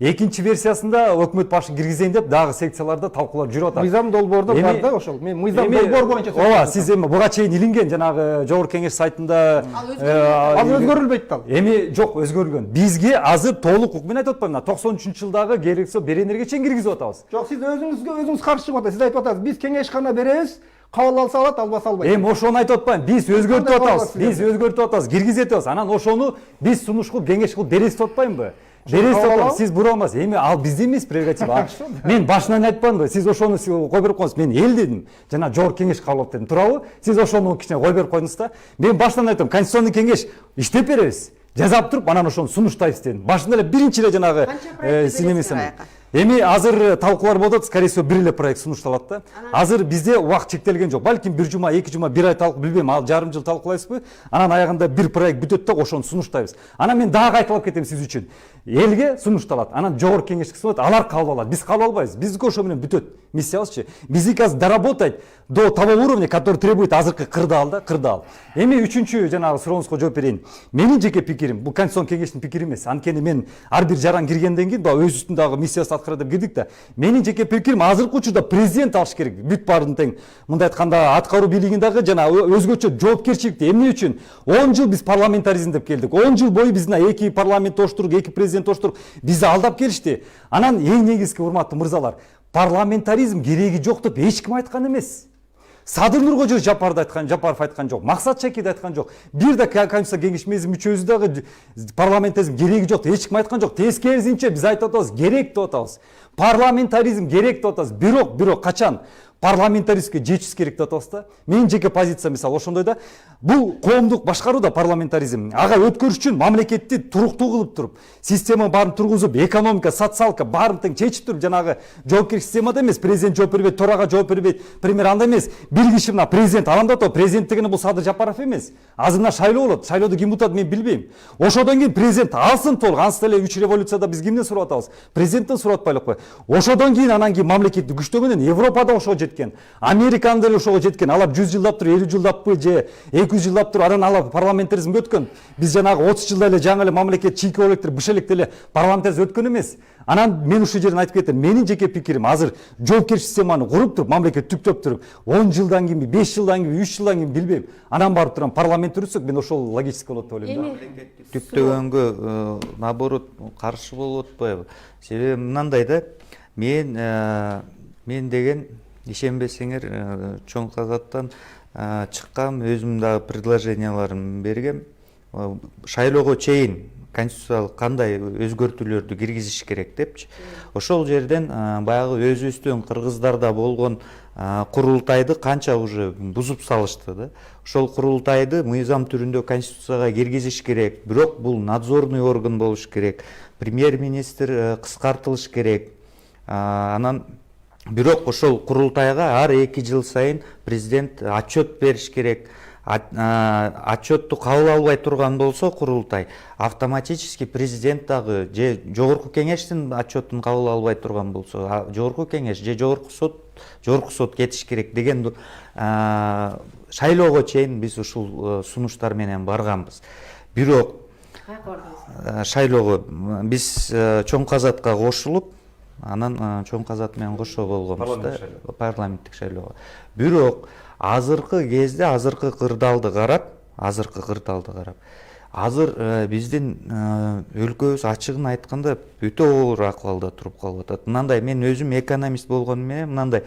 Экинчи версиясында өкмөт башын киргизейин деп дагы секцияларда талкуулар жүрүп атат. Мыйзам долбоордо бар да ошол. Мен мыйзам долбоор боюнча ооба, сиз эми буга чейин илинген жанагы жогорку кеңеш сайтында ал өзгөрүлбөйт да. Эми жок, өзгөрүлгөн. Бизге азыр толук укмун айтып атпаймын. 93-жылдагы керексе беренерге чейин киргизип атабыз. Жок, сиз өзүңүз каршы чыгып атасыз. Сиз айтып атасыз, биз кеңешкана беребиз, кабыл алса алат, албаса албайт. Эми ошону айтып атпаймын. Биз өзгөртүп атабыз. Киргизип атабыз. Анан ошону биз сунуш кылып, кеңеш кылып беребиз деп атпаймынбы? Сиз бура алмайсыз. Эми ал бизде эмес прерогатива. Мен башынан айтпадымбы? Сиз ошону кой берип койсуңуз. Мен эл дедим. Жана жогорку кеңеш кабыл алат дедим. Туурабы? Сиз ошону кичине кой берип койдуңуз да. Мен башынан айттым, конституционный кеңеш иштеп беребиз. Жазап туруп, анан ошону сунуштайбыз дедим. Башында эле биринчи эле жанагы синемесин. Эми азыр талкуулар болуп атат, скорее всего, бир эле проект сунушталат да. Азыр бизде убакыт чектелген жок. Балким 1 жума, 2 жума, 1 ай талкуу билбейм, ал жарым жыл талкуулайсызбы? Анан аягында бир проект бүтөт да, ошону сунуштайбыз. Анан мен дагы кайталап кетем сиз үчүн. Элге сунушталат. Анан жогорку кеңешке сунат, алар кабыл алат. Биз кабыл албайбыз. Биздики ошо менен бүтөт. Миссиябызчы. Биздики азыр доработать до того уровня, который требует азыркы кырдаал да, кырдаал. Эми үчүнчү жанагы сурооңузга жооп берейин. Менин жеке пикирим, бул конституцион кеңештин пикири эмес. Анткени мен ар бир жаран киргенден кийин да өз үстүндөгү миссиясын аткара деп кирдик да. Менин жеке пикирим, азыркы учурда президент алыш керек. Бүт баарын тең. Мындай айтканда аткаруу бийлигиндагы жана өзгөчө жоопкерчиликти. Эмне үчүн? 10 жыл биз парламентаризм деп келдик. 10 жыл бою биз эки парламент тоштурук, эки президент тоштурук бизди алдап келишти. Анан эң негизги урматтуу мырзалар, парламентаризм кереги жок деп эч ким айткан эмес. Садыр Нуркожо Жапаров айткан жок, Максат Шакир айткан жок. Бир да конституция кеңешмеси мүчөсү дагы парламентаризм кереги жок деп эч ким айткан жок. Тескерисинче биз айтып атабыз, керек деп атабыз. Парламентаризм керек деп атабыз. Бирок качан парламентаристке жетиш керек деп атабыз да. Менин жеке позициям мисалы ошондой да. Бул коомдук башкарууда парламентаризм. Ага өткөрүш үчүн мамлекетти туруктуу кылып туруп, система баарын тургузуп, экономика, социалка баарын тең чечип туруп, жанагы жоопкерчилик системада эмес, президент жооп бербейт, төрага жооп бербейт, премьер андай эмес. Бир киши мына президент алам да, президент дегени бул Садыр Жапаров эмес. Азыр мына шайлоо болот. Шайлоодо ким утат мен билбейм. Ошодон кийин президент алсын толук. Ансыз эле 3 революцияда биз кимден сурап атабыз? Президенттен сурап атпайлык кой. Ошодон кийин анан кийин мамлекетти күчтөгөндөн Европада ошого жеткен. Американда деле ошого жеткен. Алар 100 жылдап туруп, 50 жылдаппы же 200 жылдап туруп анан алар парламентаризмге өткөн. Биз жанагы 30 жылда эле жаңы эле мамлекет чийки болуп электир, быш элек деле парламентаризм өткөн эмес. Анан мен ушул жерден айтып кетем. Менин жеке пикирим, азыр жоопкерчилик системаны куруп туруп, мамлекет түптөп туруп, 10 жылдан кийинби, 5 жылдан кийинби, 3 жылдан кийин билбейм. Анан барып турам парламент түрүсөк, мен ошол логический болот деп ойлойм. Түптөгөнгө наоборот каршы болуп атпайбы? Себеби мындай да, мен деген ишенбесеңер чоң кагаттан чыккам, өзүм дагы предложенияларымды бергем. Шайлоого чейин конституциялык кандай өзгөртүүлөрдү киргизиш керек депчи. Ошол жерден баягы өзүбүздөн кыргыздарда болгон курултайды канча уже бузуп салышты да. Ошол курултайды мыйзам түрүндө конституцияга киргизиш керек. Бирок бул надзорный орган болуш керек. Премьер-министр кыскартылыш керек. Анан бирок ошол курултайга ар 2 жыл сайын президент отчет бериш керек. отчетту кабыл албай турган болсо курултай, автоматически президент дагы же жогорку кеңештин отчетун кабыл албай турган болсо, жогорку кеңеш же жогорку сот кетиш керек деген шайлоого чейин биз ушул сунуштар менен барганбыз. Бирок шайлоого биз чоң казатка кошулуп, анан чоң казат менен кошо болгонбуз да, парламенттик шайлоого. Бирок азыркы кезде азыркы кырдаалды карап, азыр биздин өлкөбүз ачыгын айтканда өтө оор акыбалда туруп калып атат. Мынандай, мен өзүм экономист болгону менен мынандай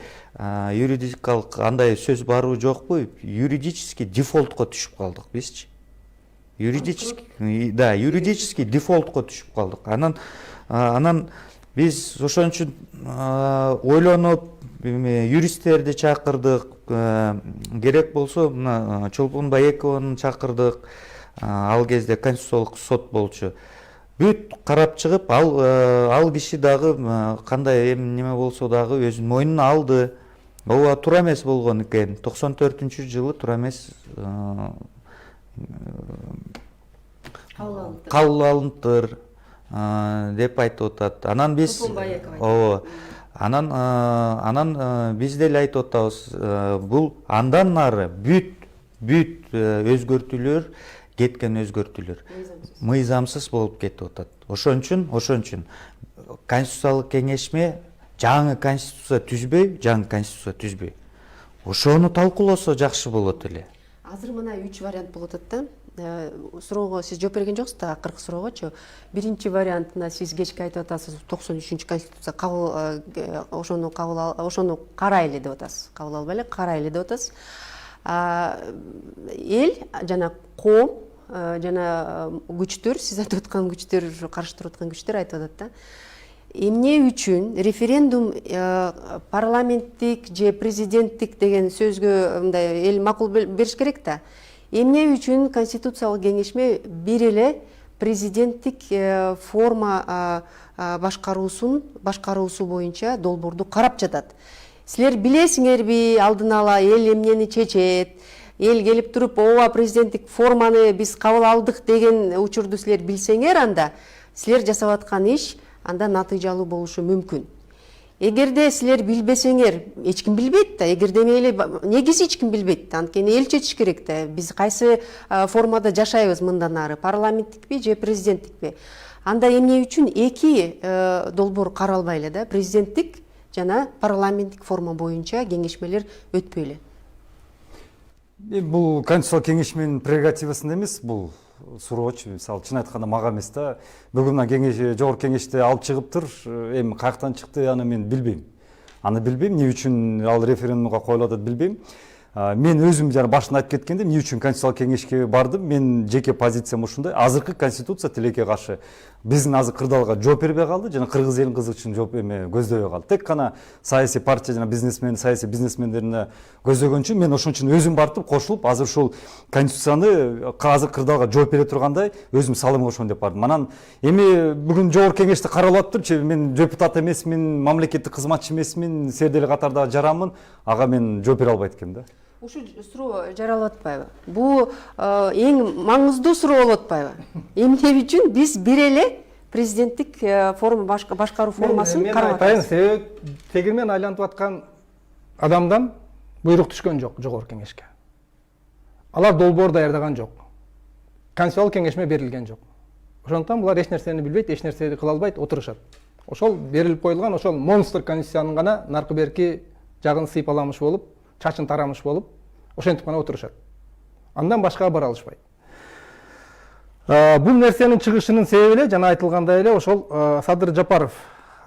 юридикалык андай сөз барбы жокпу, юридический дефолтко түшүп калдык бизчи. Юридический дефолтко түшүп калдык. Анан биз ошон үчүн ойлонуп юристтерди чакырдык, керек болсо мына Чолпон Баекованы чакырдык. Ал кезде Конституциялык сот болчу. Бүт карап чыгып, ал киши дагы кандай неме болсо дагы өзүнүн мойнуна алды. Ооба туура эмес болгон экен. 94-жылы туура эмес кабыл алыныптыр деп айтып атат. Анан биз ооба анан биз деле айтып атабыз, бул андан нары бүт өзгөртүүлөр, кеткен өзгөртүүлөр мыйзамсыз болуп кетип атат. Ошон үчүн конституциялык кеңешме жаңы конституция түзбөй, ошону талкуулосо жакшы болот эле. Азыр мына 3 вариант болуп атат да. Суроого сиз жооп берген жоксуз да, акыркы суроогочу. Биринчи вариантына сиз кечке айтып атасыз, 93 конституция ошону карайлы деп атасыз. Кабыл албай эле карайлы деп атасыз. Эл жана коом жана күчтөр, сиз айтып аткан күчтөр, каршы туруп аткан күчтөр айтып атат да. Эмне үчүн референдум парламенттик же президенттик деген сөзгө мындай эл макул бериш керек да. Эмне үчүн конституциялык кеңешме бир эле президенттик форма башкаруусу боюнча долбоорду карап жатат. Силер билесиңерби, алдын ала эл эмнени чечет, эл келип туруп, ооба президенттик форманы биз кабыл алдык деген учурду силер билсеңер, анда силер жасап аткан иш анда натыйжалуу болушу мүмкүн. Эгерде силер билбесеңер, эч ким билбейт да, эгерде негизи эч ким билбейт да, анткени эл чечиш керек да. Биз кайсы формада жашайбыз мындан ары, парламенттикпи же президенттикпи? Анда эмне үчүн эки долбоор каралбай эле да, президенттик жана парламенттик форма боюнча кеңешмелер өтпөй эле? Бул конституциялык кеңешменин прерогативасында эмес, бул суроочу, мисалы чын айтканда мага эмес да. Бүгүн жогорку кеңеште алып чыгыптыр, эми каяктан чыкты, аны мен билбейм. Эмне үчүн ал референдумга коюлуп атат билбейм. Мен өзүм жана башында айтып кеткенде, эмне үчүн конституциялык кеңешке бардым, мен жеке позициям ушундай. Азыркы конституция тилекке каршы биздин азыр кырдаалга жооп бербей калды, жана кыргыз элин кызыгычын жооп көздөбөй калды. Тек гана саясий партия жана саясий бизнесмендерине көздөгөн үчүн мен ошон үчүн өзүм бартып кошулуп, азыр ушул конституцияны азыр кырдаалга жооп бере тургандай өзүм салым кошом деп бардым. Анан эми бүгүн жогорку кеңеште каралып атыптыр, мен депутат эмесмин, мамлекеттик кызматчы эмесмин, силер деле катарда жаранмын, ага мен жооп бере албайт экенмин да. Ушул суроо жаралып атпайбы? Бул эң маңыздуу суроо болуп атпайбы? Эмне үчүн биз бир эле президенттик форма башкаруу формасын карап атабыз? Себеби тегирмен айланып аткан адамдан буйрук түшкөн жок жогорку кеңешке. Алар долбоор даярдаган жок. Конституциялык кеңешме берилген жок. Ошондуктан булар эч нерсени билбейт, эч нерсени кыла албайт, отурушат. Ошол берилип коюлган ошол монстр конституциянын гана наркы берки жагын сыйпаламыш болуп, чачын тарамыш болуп, ошентип гана отурушат. Андан башкага бара алышпайт. Бул нерсенин чыгышынын себеби эле жана айтылгандай эле ошол Садыр Жапаров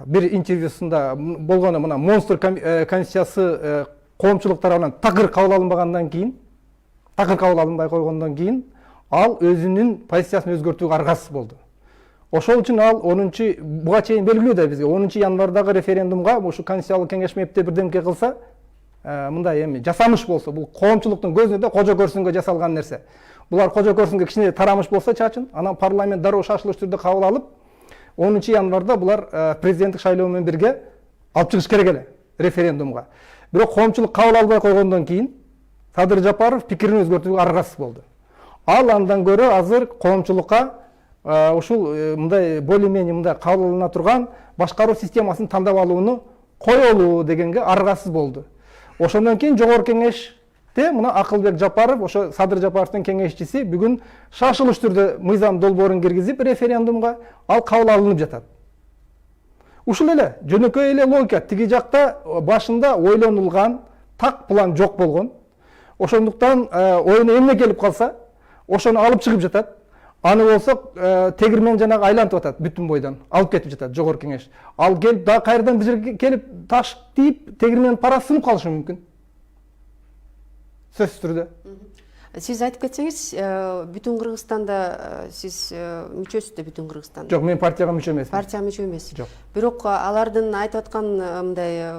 бир интервьюсунда болгону, мына монстр конституциясы коомчулук тарабынан такыр кабыл алынбагандан кийин, такыр кабыл алынбай койгондон кийин ал өзүнүн позициясын өзгөртүүгө аргасыз болду. Ошол үчүн ал 10 буга чейин белгилүү да бизге 10 январдагы референдумга ушу конституциялык кеңешме эптеп бирдемке кылса, мындай эми жасамыш болсо, бул коомчулуктун көзүнө да кожо көрсүнгө жасалган нерсе. Булар кожо көрсүнгө кичине тарамыш болсо чачын, анан парламент дароо шашылыш түрдө кабыл алып, 10 январда булар президенттик шайлоо менен бирге алып чыгыш керек эле референдумга. Бирок коомчулук кабыл албай койгондон кийин, Садыр Жапаров пикирин өзгөртүүгө аргасыз болду. Ал андан көрө азыр коомчулукка ушул мындай более менее мындай кабыл алына турган башкаруу системасын тандап алууну коелуу дегенге аргасыз болду. Ошондон кийин жогорку кеңеште мына Акылбек Жапаров, ошо Садыр Жапаровдун кеңешчиси бүгүн шашылыш түрдө мыйзам долбоорун киргизип референдумга ал кабыл алынып жатат. Ушул эле жөнөкөй эле логика, тиги жакта башында ойлонулган так план жок болгон. Ошондуктан оюна эмне келип калса, ошону алып чыгып жатат. Аны болсо тегирмен жанагы айлантып атат, бүтүн бойдон алып кетип жатат жогорку кеңеш. Ал келип да кайрадан бул жерге келип таш тийип тегирменин парасы сынып калышы мүмкүн. Сөзсүз түрдө. Сиз айтып кетсеңиз, бүтүн Кыргызстанда сиз мүчөсүз бүтүн Кыргызстанда? Жок, мен партияга мүчө эмесмин. Партияга мүчө эмес. Жок. Бирок алардын айтып аткан мындай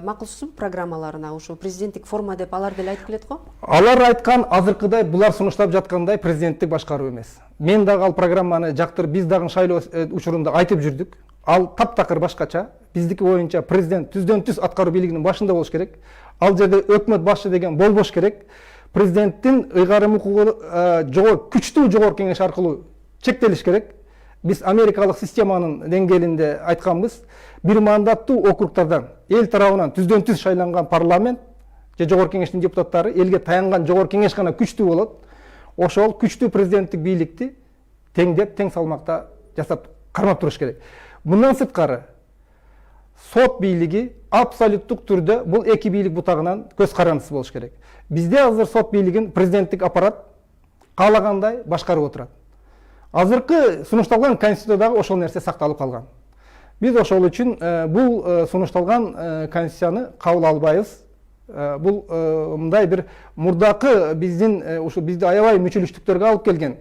макулсуз программаларына ушу президенттик форма деп алар деле айтып келет го? Алар айткан азыркыдай булар сунуштап жаткандай президенттик башкаруу эмес. Мен дагы ал программаны жактырып, биз дагы шайлоо учурунда айтып жүрдүк. Ал таптакыр башкача. Биздики боюнча президент түздөн түз аткаруу бийлигинин башында болуш керек. Ал жерде өкмөт башчы деген болбош керек. Президенттин ыйгарым укугу күчтүү жогорку кеңеш аркылуу чектелиш керек. Биз америкалык системанын деңгээлинде айтканбыз. Бир мандаттуу округтардан эл тарабынан түздөн түз шайланган парламент же жогорку кеңештин депутаттары элге таянган жогорку кеңеш гана күчтүү болот. Ошол күчтүү президенттик бийликти теңдеп, тең салмакта жасап кармап туруш керек. Мындан сырткары сот бийлиги абсолюттук түрдө бул эки бийлик бутагынан көз карандысы болуш керек. Бизде азыр сот бийлигин президенттик аппарат каалагандай башкарып отурат. Азыркы сунушталган конституциядагы ошол нерсе сакталып калган. Биз ошол үчүн бул сунушталган конституцияны кабыл албайбыз. Бул мындай бир мурдакы биздин ушу бизди аябай мүчүлүштүктөргө алып келген.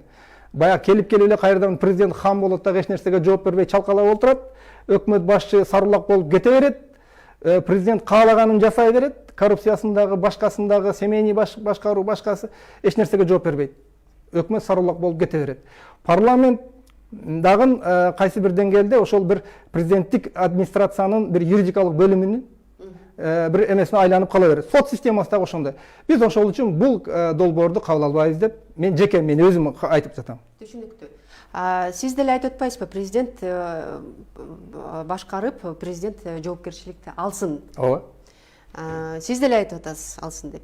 Баягы келип эле кайрадан президент хан болот да эч нерсеге жооп бербей чалкалап отурат. Өкмөт башчы сарулак болуп кете берет. Президент каалаганын жасай берет. Коррупциясындагы, башкасындагы, семейный башкаруу башкасы эч нерсеге жооп бербейт. Өкмөт сарулак болуп кете берет. Парламент дагы кайсы бир деңгээлде ошол бир президенттик администрациянын бир юридикалык бөлүмүнүн бир эмесине айланып кала берет. Сот системасы дагы ошондой. Биз ошол үчүн бул долбоорду кабыл албайбыз деп мен өзүм айтып жатам. Түшүнүктүү. Сиз деле айтып атпайсызбы, президент башкарып, президент жоопкерчиликти алсын? Ооба. Сиз деле айтып атасыз, алсын деп.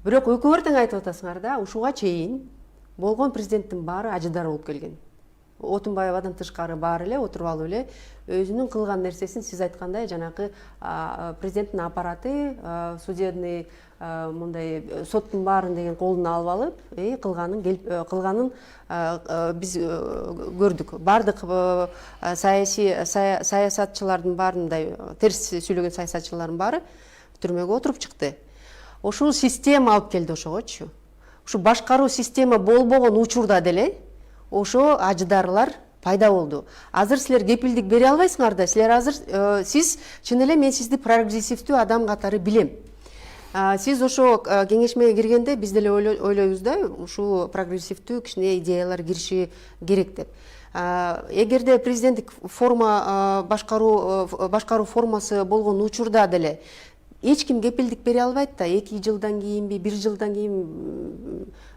Бирок экөөңөр тең айтып атасыңар да, ушуга чейин болгон президенттин баары ажыдар болуп келген. Отунбаевадан тышкары баары эле отуруп алып эле өзүнүн кылган нерсесин сиз айткандай жанагы президенттин аппараты, судебный мындай соттун баарын деген колуна алып кылганын биз көрдүк. Бардык саясатчылардын баары, мындай терс сүйлөгөн саясатчылардын баары түрмөгө отуруп чыкты. Ошол система алып келди ошогочу. Ушу башкаруу система болбогон учурда деле ошо ажыдарлар пайда болду. Азыр силер кепилдик бере албайсыңар да. Силер азыр сиз чын эле мен сизди прогрессивдүү адам катары билем. Сиз ошо кеңешмеге киргенде биз деле ойлойбуз да, ушул прогрессивдүү кичине идеялар кириши керек деп. Эгерде президенттик форма башкаруу формасы болгон учурда деле эч ким кепилдик бере албайт да, 2 жылдан кийинби, 1 жылдан кийин,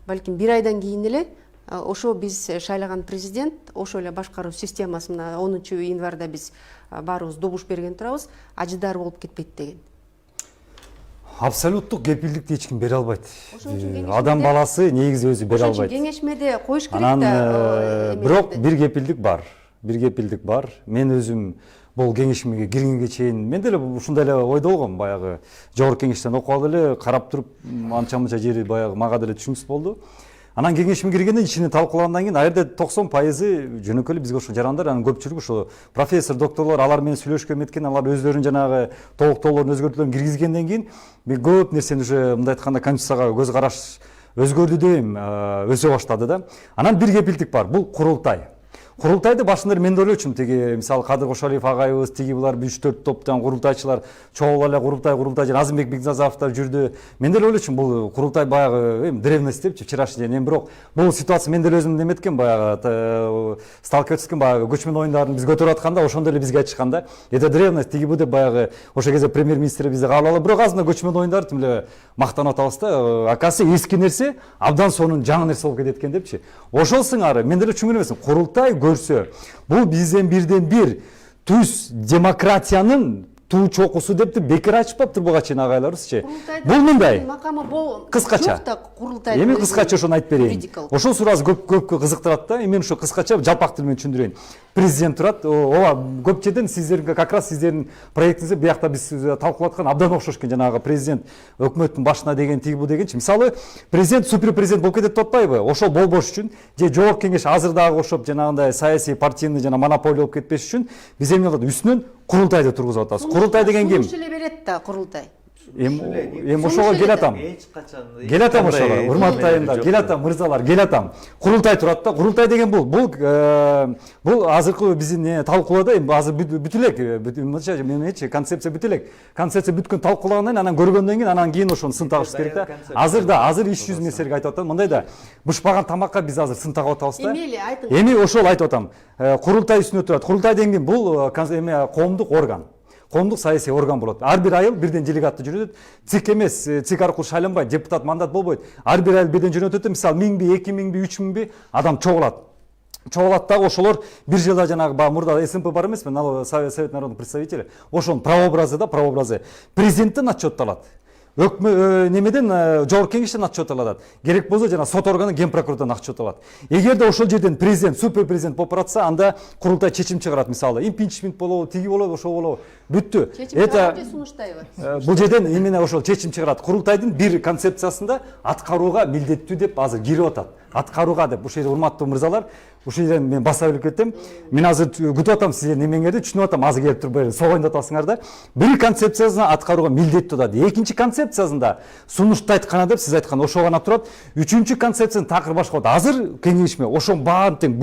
балким 1 айдан кийин эле ошо биз шайлаган президент ошо эле башкаруу системасы, мына 10-январда биз баарыбыз добуш берген турабыз, ажыдар болуп кетпейт деген. Абсолюттук кепилдикти эч ким бере албайт. Адам баласы негизи өзү бере албайт. Ошон үчүн кеңешмеде коюш керек да. да. Бирок бир кепилдик бар. Мен өзүм бул кеңешмеге киргенге чейин мен деле ушундай эле ойдо болгом. Баягы жогорку кеңештен окуп алып эле карап туруп анча-мынча жери баягы мага деле түшүнүксүз болду. Анан кеңешме киргенде ичине талкуулагандан кийин ал жерде 90% жөнөкөй эле бизге ошо жарандар, анын көпчүлүгү ошо профессор, докторлор, алар менен сүйлөшкөн эметкен, алар өздөрүнүн жанагы толуктоолорун өзгөртүүлөрүн киргизгенден кийин мен көп нерсени уже мындай айтканда конституцияга көз караш өзгөрдү дейм, өсө баштады да. Анан бир кепилдик бар, бул курултай. курултайды башында мен да ойлочумун, тиги мисалы Кадыр Кошалиев агайыбыз, тиги булар 3-4 топтон курултайчылар чогуу эле курултай жана Азымбек Бекназаровдор жүрдү. Мен деле ойлочумун, бул курултай баягы древность депчи, вчерашний день. Бирок бул ситуация мен деле өзүм неметкен, баягы сталкиваться баягы көчмөн оюндарын биз көтөрүп атканда, ошондо эле бизге айтышканда, это древность, тиги бу деп баягы ошол кезде премьер-министр бизди кабыл алып, бирок азында көчмөн оюндар тим эле мактанып атабыз да, акасы эски нерсе абдан сонун жаңы нерсе болуп кетет экен депчи. Ошол сыңары мен деле түшүнгөн эмесмин. Курултай көрсө, бул бизден бирден бир түз демократиянын туу чокусу депти бекер айтышпаптыр буга чейин агайларыбызчы. Бул мындай макамы бол кыскача. жок да курултай. Эми кыскача ошону айтып берейин. Ошол сурасы көпкө кызыктырат да. Мен ошо кыскача жалпак тил менен түшүндүрөйүн. Президент турат, ооба көп жерден сиздерге как раз сиздердин проектиңизде биякта биз талкуулап аткан абдан окшош экен, жанагы президент өкмөттүн башына деген тиги бу дегенчи. Мисалы президент супер президент болуп кетет деп атпайбы? Ошол болбош үчүн же жогорку кеңеш азырдагы ошоп жанагындай саясий партийный жана монополия болуп кетпеш үчүн биз эми үстүнөн курултайды тургузуп атабыз. Курултай деген ким? Сунуш эле берет да курултай. Эми ошого келатам. Келатам ошого. Урматтуу айымдар, келатам, мырзалар, келатам. Курултай турат да. Курултай деген бул азыркы биздин талкуулоодо эми азыр бүт элек, менчи концепция бүт элек. Концепция бүткөн талкуулагандан кийин, анан көргөндөн кийин, анан кийин ошону сын тагышыбыз керек да. Азыр иш жүзүн эсерге айтып атам. Мындай да, бышпаган тамакка биз азыр сын тагып атабыз да. Эмели айтыңыз. Эми ошол айтып атам. Курултай үстүнө турат. Курултай деген ким? Бул коомдук орган. Коомдук саясий орган болот. Ар бир айыл бирден делегатты жөнөтөт. ЦИК эмес, ЦИК аркылуу шайланбай, депутат мандат болбойт. Ар бир айыл бирден жөнөтөт. Мисалы 1000би, 2000би, 3000би адам чогулат. Чогулат дагы ошолор бир жылда жанагы мурда СМП бар эмеспи, Совет народных представителей. Ошонун прообразы президенттен отчетталат. Немеден жогорку кеңештен отчет алат. Керек болсо жана сот органы ген прокуратурадан отчет алат. Эгерде ошол жерден президент, супер президент болуп баратса, анда курултай чечим чыгарат. Мисалы, импичмент болобу, тиги болобу, ошол болобу. Бүттү. Это сунуштайбы. Бул жерден именно ошол чечим чыгарат. Курултайдын бир концепциясында аткарууга милдеттүү деп азыр кирип атат. Аткарууга деп. Ушул жерде урматтуу мырзалар, ушул жерден мен баса билип кетем. Мен азыр күтүп атам сиздердин немеңерди, түшүнүп атам, азыр келип туруп согойнуп атасыңар да. Бир концепциясына аткарууга милдеттүү да. Экинчи концепциясында сунушту айтканы деп сиз айткан ошого гана турат. Үчүнчү концепциянын такыр башка болот. Азыр кеңешме ошонун баарын тең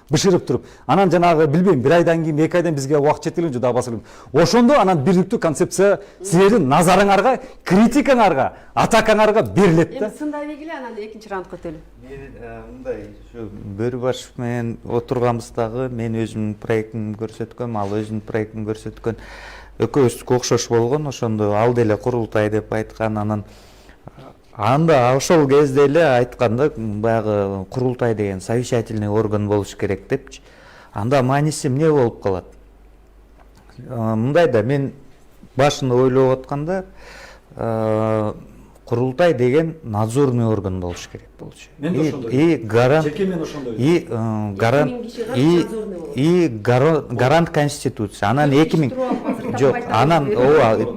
бышырып туруп, анан жанагы билбейм, 1 айдан кийин, 2 айдан бизге убакыт жеткилен жок, дагы баса билбейм. Ошондо анан бириктүү концепция силердин назарыңарга, критикаңарга, атакаңарга берилет да. Эми сындай бергиле, анан экинчи раундга өтөлү. Мындай ушу Бөрүбашев менен отурганбыздагы мен өзүмдүн проектимди көрсөткөм, ал өзүнүн проектин көрсөткөн. Экөөбүздүкү окшош болгон, ошондо ал деле курултай деп айткан, анан анда ошол кезде эле айтканда баягы курултай деген совещательный орган болуш керек депчи. Анда мааниси эмне болуп калат? Мындай да, мен башында ойлоп атканда курултай деген надзорный орган болуш керек болчу. И гарант конституция. Анан 2000 жок, анан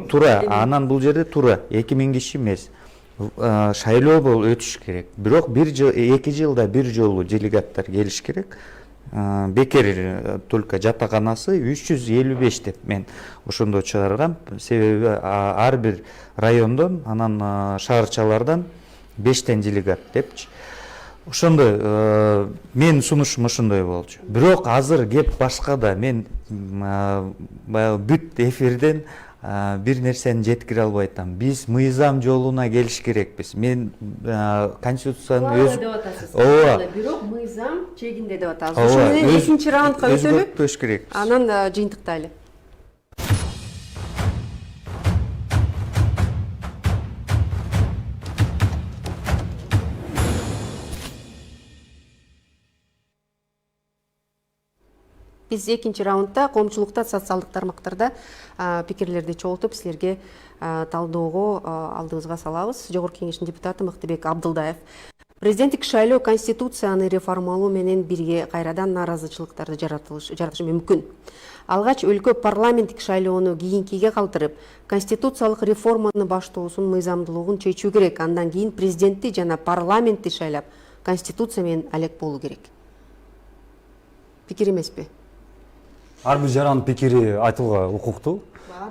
туура, анан бул жерде туура 2000 киши эмес. Шайлоо өтүш керек. Бирок 2 жылда бир жолу делегаттар келиш керек. Бекер только жатаканасы 355 деп мен ошондо чыгаргам. Себеби ар бир райондон, анан шаарчалардан 5тен делегат депчи. Ошондой мен сунушум ошондой болчу. Бирок азыр кеп башка да, мен баягы бүт эфирден бир нерсени жеткире албай атам. Биз мыйзам жолуна келиш керекпиз. Мен конституцияны ооба, бирок мыйзам чегинде деп атабыз. Ошону экинчи раундга өтөлү. Анан жыйынтыктайлы. Биз экинчи раундда коомчулукта, социалдык тармактарда пикирлерди чогултуп силерге талдоого алдыбызга салабыз. Жогорку кеңештин депутаты Мыктыбек Абдылдаев. Президенттик шайлоо конституцияны реформалоо менен бирге кайрадан нааразычылыктарды жаратышы мүмкүн. Алгач өлкө парламенттик шайлоону кийинкиге калтырып, конституциялык реформаны баштоосун мыйзамдуулугун чечүү керек. Андан кийин президентти жана парламентти шайлап, конституция менен алек болуу керек. Пикир эмеспи? Ар бир жарандын пикири айтууга укуктуу.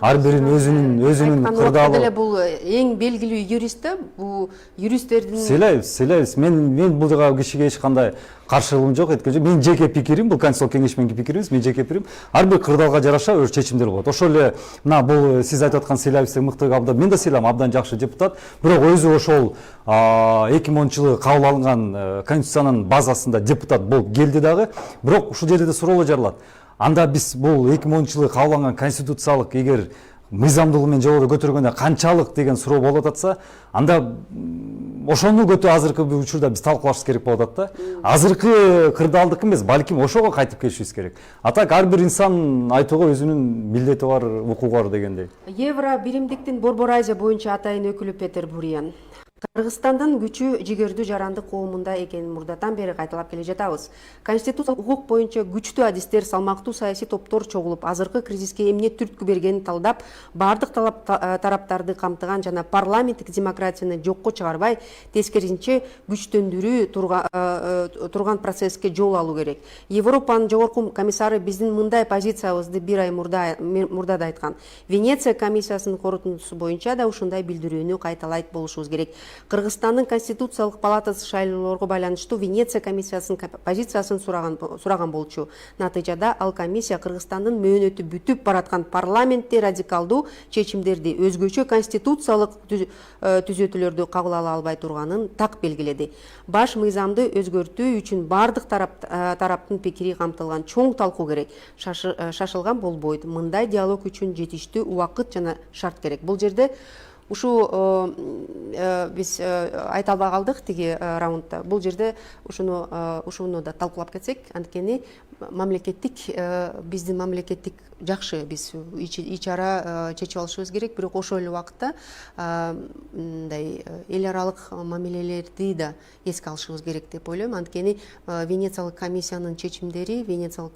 ар биринин өзүнүн деле кырдаалы. бул эң белгилүү юрист да, бул юристтердин Сыйлайбыз. Мен бул жагы кишиге эч кандай каршылыгым жок, эткенче менин жеке пикирим, бул конституциялык кеңеш менен пикирибиз, менин жеке пикирим. Ар бир кырдаалга жараша өз чечимдер болот. Ошол эле мына бул сиз айтып аткан Сыйлайбовдун мыкты абдан, мен да сыйлайм, абдан жакшы депутат. Бирок өзү ошол 2010-жылы кабыл алынган конституциянын базасында депутат болуп келди дагы. Бирок ушул жерде суроолор жаралат. Анда биз бул 2010-жылы кабыл алынган конституциялык эгер мыйзамдуулугу менен жогору көтөргөндө канчалык деген суроо болуп атса, анда ошону азыркы учурда биз талкуулашыбыз керек болуп атат да. Азыркы кырдаалдыкы эмес, балким ошого кайтып келишибиз керек. А так ар бир инсан айтууга өзүнүн милдети бар, укугу бар дегендей. Евро биримдиктин Борбор Азия боюнча атайын өкүлү Петер Бурьян. Кыргызстандын күчү жигердүү жарандык коомунда экенин мурдатан бери кайталап келе жатабыз. Конституциялык укук боюнча күчтүү адистер, салмактуу саясий топтор чогулуп, азыркы кризиске эмне түрткү бергенин талдап, бардык тараптарды камтыган жана парламенттик демократияны жокко чыгарбай, тескерисинче күчтөндүрүү турган процесске жол алуу керек. Европанын жогорку комиссары биздин мындай позициябызды бир ай мурда да айткан. Венеция комиссиясынын корутундусу боюнча да ушундай билдирүүнү кайталайт болушубуз керек. Кыргызстандын конституциялык палатасы шайлоолорго байланыштуу Венеция комиссиясынын позициясын сураган болчу. Натыйжада ал комиссия Кыргызстандын мөөнөтү бүтүп бараткан парламентте радикалдуу чечимдерди, өзгөчө конституциялык түзөтүүлөрдү кабыл ала албай турганын так белгиледи. Баш мыйзамды өзгөртүү үчүн бардык тараптын пикири камтылган чоң талкуу керек. Шашылган болбойт. Мындай диалог үчүн жетиштүү убакыт жана шарт керек. Бул жерде ушу биз айта албай калдык тиги раундда. Бул жерде ушуну да талкуулап кетсек, анткени биздин мамлекеттик жакшы, биз ич ара чечип алышыбыз керек, бирок ошол эле убакытта мындай эл аралык мамилелерди да эске алышыбыз керек деп ойлойм. Анткени Венециялык комиссиянын чечимдери, Венециялык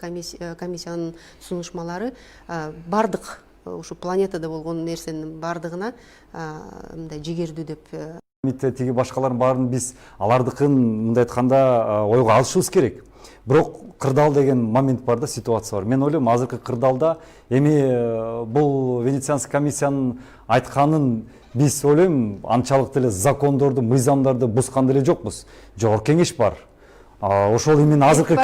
комиссиянын сунушмалары бардык ушу планетада болгон нерсенин бардыгына мындай жигердүү деп Тиги башкалардын баарын биз алардыкын мындай айтканда ойго алышыбыз керек. Бирок кырдаал деген момент бар да, ситуация бар. Мен ойлойм, азыркы кырдаалда эми бул Венецианский комиссиянын айтканын биз ойлойм анчалык деле закондорду, мыйзамдарды бузган деле жокпуз. Жогорку кеңеш бар. Ошол именно азыркы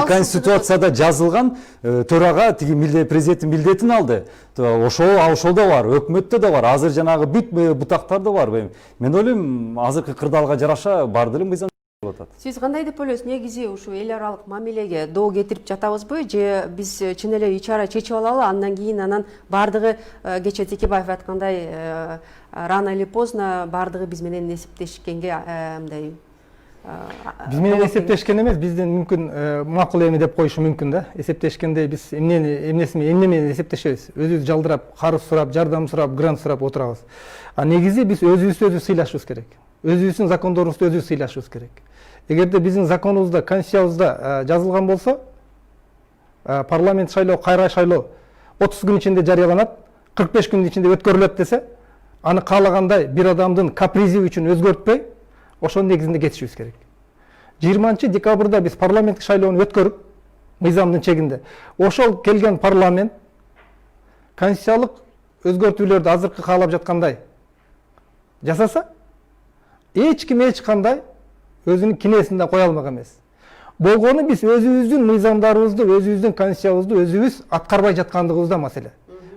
конституцияда жазылган төрага тиги президенттин милдетин алды. Ошол да бар, өкмөттө да бар, азыр жанагы бүт бутактар да бар. Мен ойлойм, азыркы кырдаалга жараша бар деле мыйзам болуп атат. Сиз кандай деп ойлойсуз? Негизи ушу эл аралык мамилеге доо кетирип жатабызбы, же биз чын эле ичара чечип алалы, андан кийин бардыгы кече Текебаев айткандай рано или поздно бардыгы биз менен эсептешкенге мындай Биз менен эсептешкен эмес, бизден мүмкүн макул эми деп коюшу мүмкүн да. Эсептешкенде биз эмне менен эсептешебиз? Өзүбүз жалдырап, карыз сурап, жардам сурап, грант сурап отурабыз. А негизи биз өзүбүздү сыйлашыбыз керек. Өзүбүздүн закондорубузду өзүбүз сыйлашыбыз керек. Эгерде биздин законубузда, конституциябызда жазылган болсо, парламент шайлоо, кайра шайлоо 30 күн ичинде жарыяланат, 45 күн ичинде өткөрүлөт десе, аны каалагандай бир адамдын капризи үчүн өзгөртпөй, ошонун негизинде кетишибиз керек. 20 декабрда биз парламенттик шайлоону өткөрүп, мыйзамдын чегинде, ошол келген парламент конституциялык өзгөртүүлөрдү азыркы каалап жаткандай жасаса, эч ким эч кандай өзүнүн кинесин да кое алмак эмес. Болгону биз өзүбүздүн мыйзамдарыбызды, өзүбүздүн конституциябызды өзүбүз аткарбай жаткандыгыбызда маселе.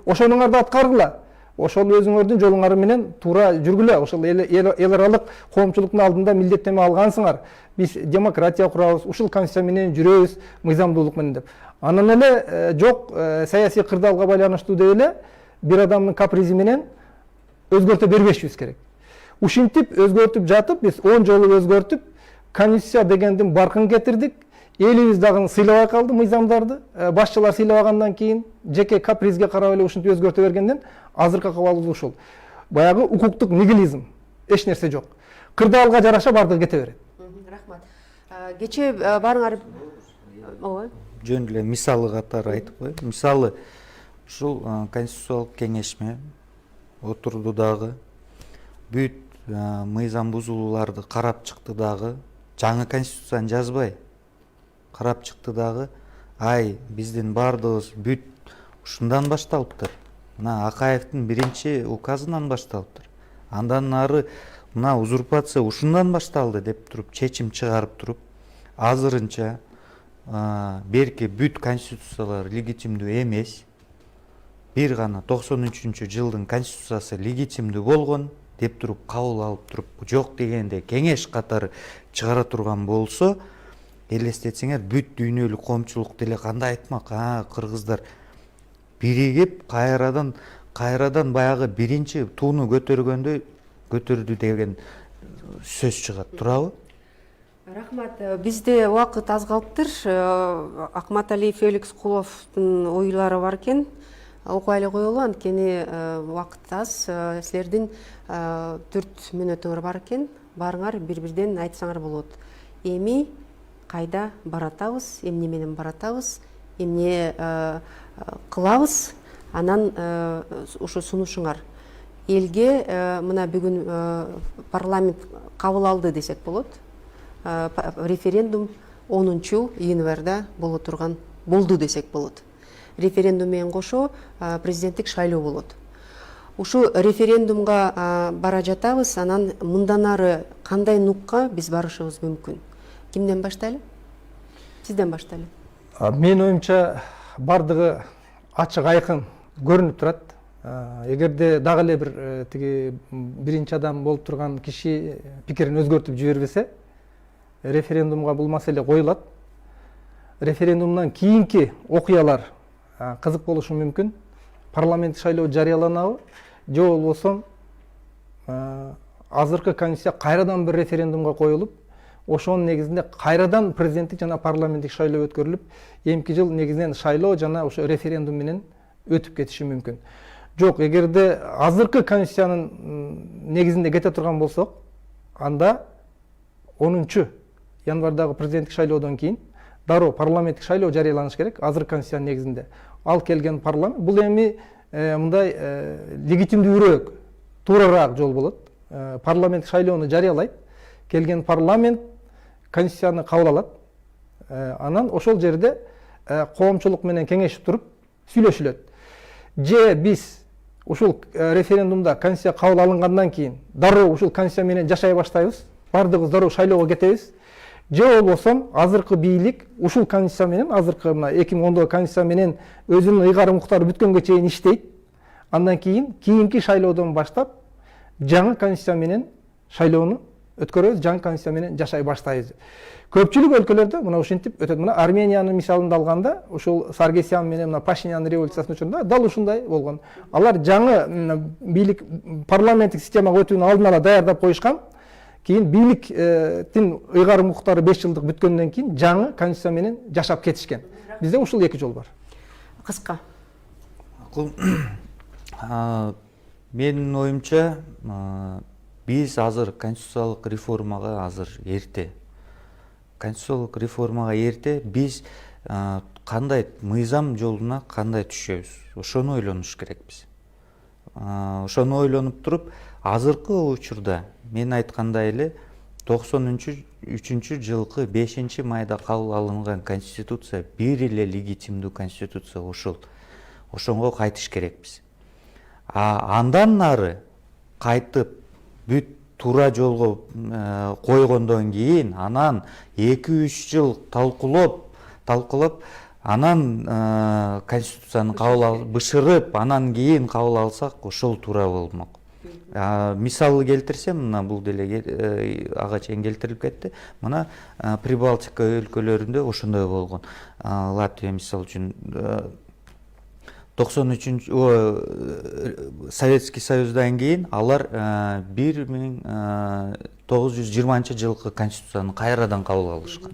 Ошонуңарды аткаргыла. Ошол өзүңөрдүн жолуңар менен туура жүргүлө. Ошол эл аралык коомчулуктун алдында милдеттенме алгансыңар. Биз демократия курабыз, ушул конституция менен жүрөбүз, мыйзамдуулук менен деп. Анан эле жок саясий кырдаалга байланыштуу деп эле бир адамдын капризи менен өзгөртө бербешибиз керек. Ушинтип өзгөртүп жатып, биз 10 жолу өзгөртүп, конституция дегендин баркын кетирдик. Элибиз дагы сыйлабай калды мыйзамдарды. Башчылар сыйлабагандан кийин жеке капризге карап эле ушинтип өзгөртө бергенден азыркы акыбалыбыз ушул. Баягы укуктук нигилизм, эч нерсе жок. Кырдаалга жараша бардыгы кете берет. Рахмат. Кече барыңар жөн эле мисалы катары айтып коеюн. Мисалы ушул конституциялык кеңешме отурду дагы, бүт мыйзам бузулууларды карап чыкты дагы, жаңы конституцияны жазбай карап чыкты дагы, биздин бардыгыбыз бүт ушундан башталыптыр. Мына Акаевдин биринчи указынан башталыптыр. Андан ары мына узурпация ушундан башталды деп туруп чечим чыгарып туруп, азырынча берки бүт конституциялар легитимдүү эмес. Бир гана 93-жылдын конституциясы легитимдүү болгон деп туруп кабыл алып туруп, жок дегенде кеңеш катары чыгара турган болсо, элестетсеңер бүт дүйнөлүк коомчулук деле кандай айтмак? Кыргыздар биригип кайрадан баягы биринчи тууну көтөргөндөй көтөрдү деген сөз чыгат, туурабы? Рахмат. Бизде убакыт аз калыптыр. Акматали Феликс Куловдун ойлору бар экен. Окуайлы коелу, анткени убакыт аз. Силердин 4 мүнөтүңөр бар экен. Барыңар бири-бирден айтсаңар болот. Эми кайда баратабыз, эмне менен баратабыз, эмне кылабыз, анан ушу сунушуңар. Элге мына бүгүн парламент кабыл алды десек болот. Референдум 10 январда болду десек болот. Референдум менен кошо президенттик шайлоо болот. Ушу референдумга бара жатабыз, анан мындан ары кандай нукка биз барышыбыз мүмкүн? Кимден баштайлы? Сизден баштайлы. Менин оюмча бардыгы ачык айкын көрүнүп турат. Эгерде дагы эле бир тиги биринчи адам болуп турган киши пикирин өзгөртүп жибербесе, референдумга бул маселе коюлат. Референдумдан кийинки окуялар кызык болушу мүмкүн. Парламент шайлоо жарыяланабы, же болбосо азыркы конституция кайрадан бир референдумга коюлуп, ошонун негизинде кайрадан президенттик жана парламенттик шайлоо өткөрүлүп, эмки жыл негизинен шайлоо жана ошо референдум менен өтүп кетиши мүмкүн. Жок, эгерде азыркы конституциянын негизинде кете турган болсок, анда 10 январдагы президенттик шайлоодон кийин дароо парламенттик шайлоо жарыяланыш керек. Азыркы конституциянын негизинде ал келген парламент бул эми мындай легитимдүүрөөк, туурараак жол болот. Парламенттик шайлоону жарыялайт, келген парламент конституцияны кабыл алат. Анан ошол жерде коомчулук менен кеңешип туруп сүйлөшүлөт. Же биз ушул референдумда конституция кабыл алынгандан кийин дароо ушул конституция менен жашай баштайбыз, бардыгыбыз дароо шайлоого кетебиз. Же болбосо азыркы бийлик ушул конституция менен, азыркы мына 2010 конституция менен өзүнүн ыйгары муктары бүткөнгө чейин иштейт. Андан кийин кийинки шайлоодон баштап жаңы конституция менен шайлоону өткөрөбүз, жаңы конституция менен жашай баштайбыз. Көпчүлүк өлкөлөрдө мына ушинтип өтөт. Мына Армениянын мисалында алганда, ушул Саргсян менен мына Пашинян революциясынын учурунда дал ушундай болгон. Алар жаңы бийлик парламенттик системага өтүүнү алдын ала даярдап коюшкан. Кийин бийликтин ыйгары муктары 5 жылдык бүткөндөн кийин жаңы конституция менен жашап кетишкен. Бизде ушул эки жол бар. Кыска. Менин оюмча, биз азыр конституциялык реформага азыр эрте. Конституциялык реформага эрте. Биз кандай мыйзам жолуна кандай түшөбүз? Ошону ойлонуш керекпиз. Ошону ойлонуп туруп, азыркы учурда мен айткандай эле 93-жылкы 5 майда кабыл алынган конституция бир эле легитимдүү конституция ушул. Ошонго кайтыш керекпиз. Андан ары кайтып бүт туура жолго койгондон кийин анан 2-3 жыл талкуулап анан конституцияны кабыл алып бышырып, анан кийин кабыл алсак ошол туура болмок. Мисалы келтирсем, мына бул деле ага чейин келтирилип кетти. Мына Прибалтика өлкөлөрүндө ошондой болгон. Латвия мисалы үчүн Советский Союздан кийин алар 1920-жылкы конституцияны кайрадан кабыл алышкан.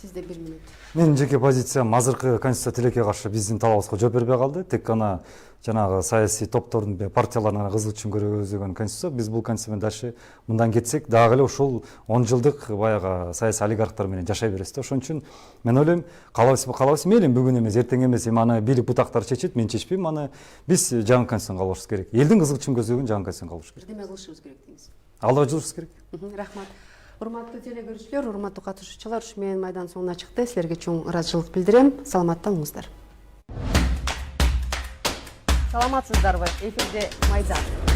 Сизде 1 мүнөт. Менин жеке позициям азыркы конституция тилекке каршы биздин талабыбызга жооп бербей калды. Тек гана жанагы саясий топтордун, партиялардын кызыл үчүн көргөзүлгөн конституция. Биз бул конституция менен дальше мындан кетсек, дагы эле ушул 10 жылдык баягы саясий олигархтар менен жашай беребиз да. Ошон үчүн мен ойлойм, калабыз мейли бүгүн эмес, эртең эмес, аны бийлик бутактар чечет, мен чечпейм. Аны биз жаңы конституцияны кабылышыбыз керек. Элдин кызыл үчүн көзгөн жаңы конституцияны кабылыш керек. Бирдеме кылышыбыз керек дейсиз. Алга жылышыбыз керек. Рахмат. Урматтуу телекөрүүчүлөр, урматтуу катышуучулар, ушу менен майдан соңуна чыкты. Силерге чоң ыраазычылык билдирем. Саламатта болуңуздар. саламатсыздарбы, эфирде Майдан.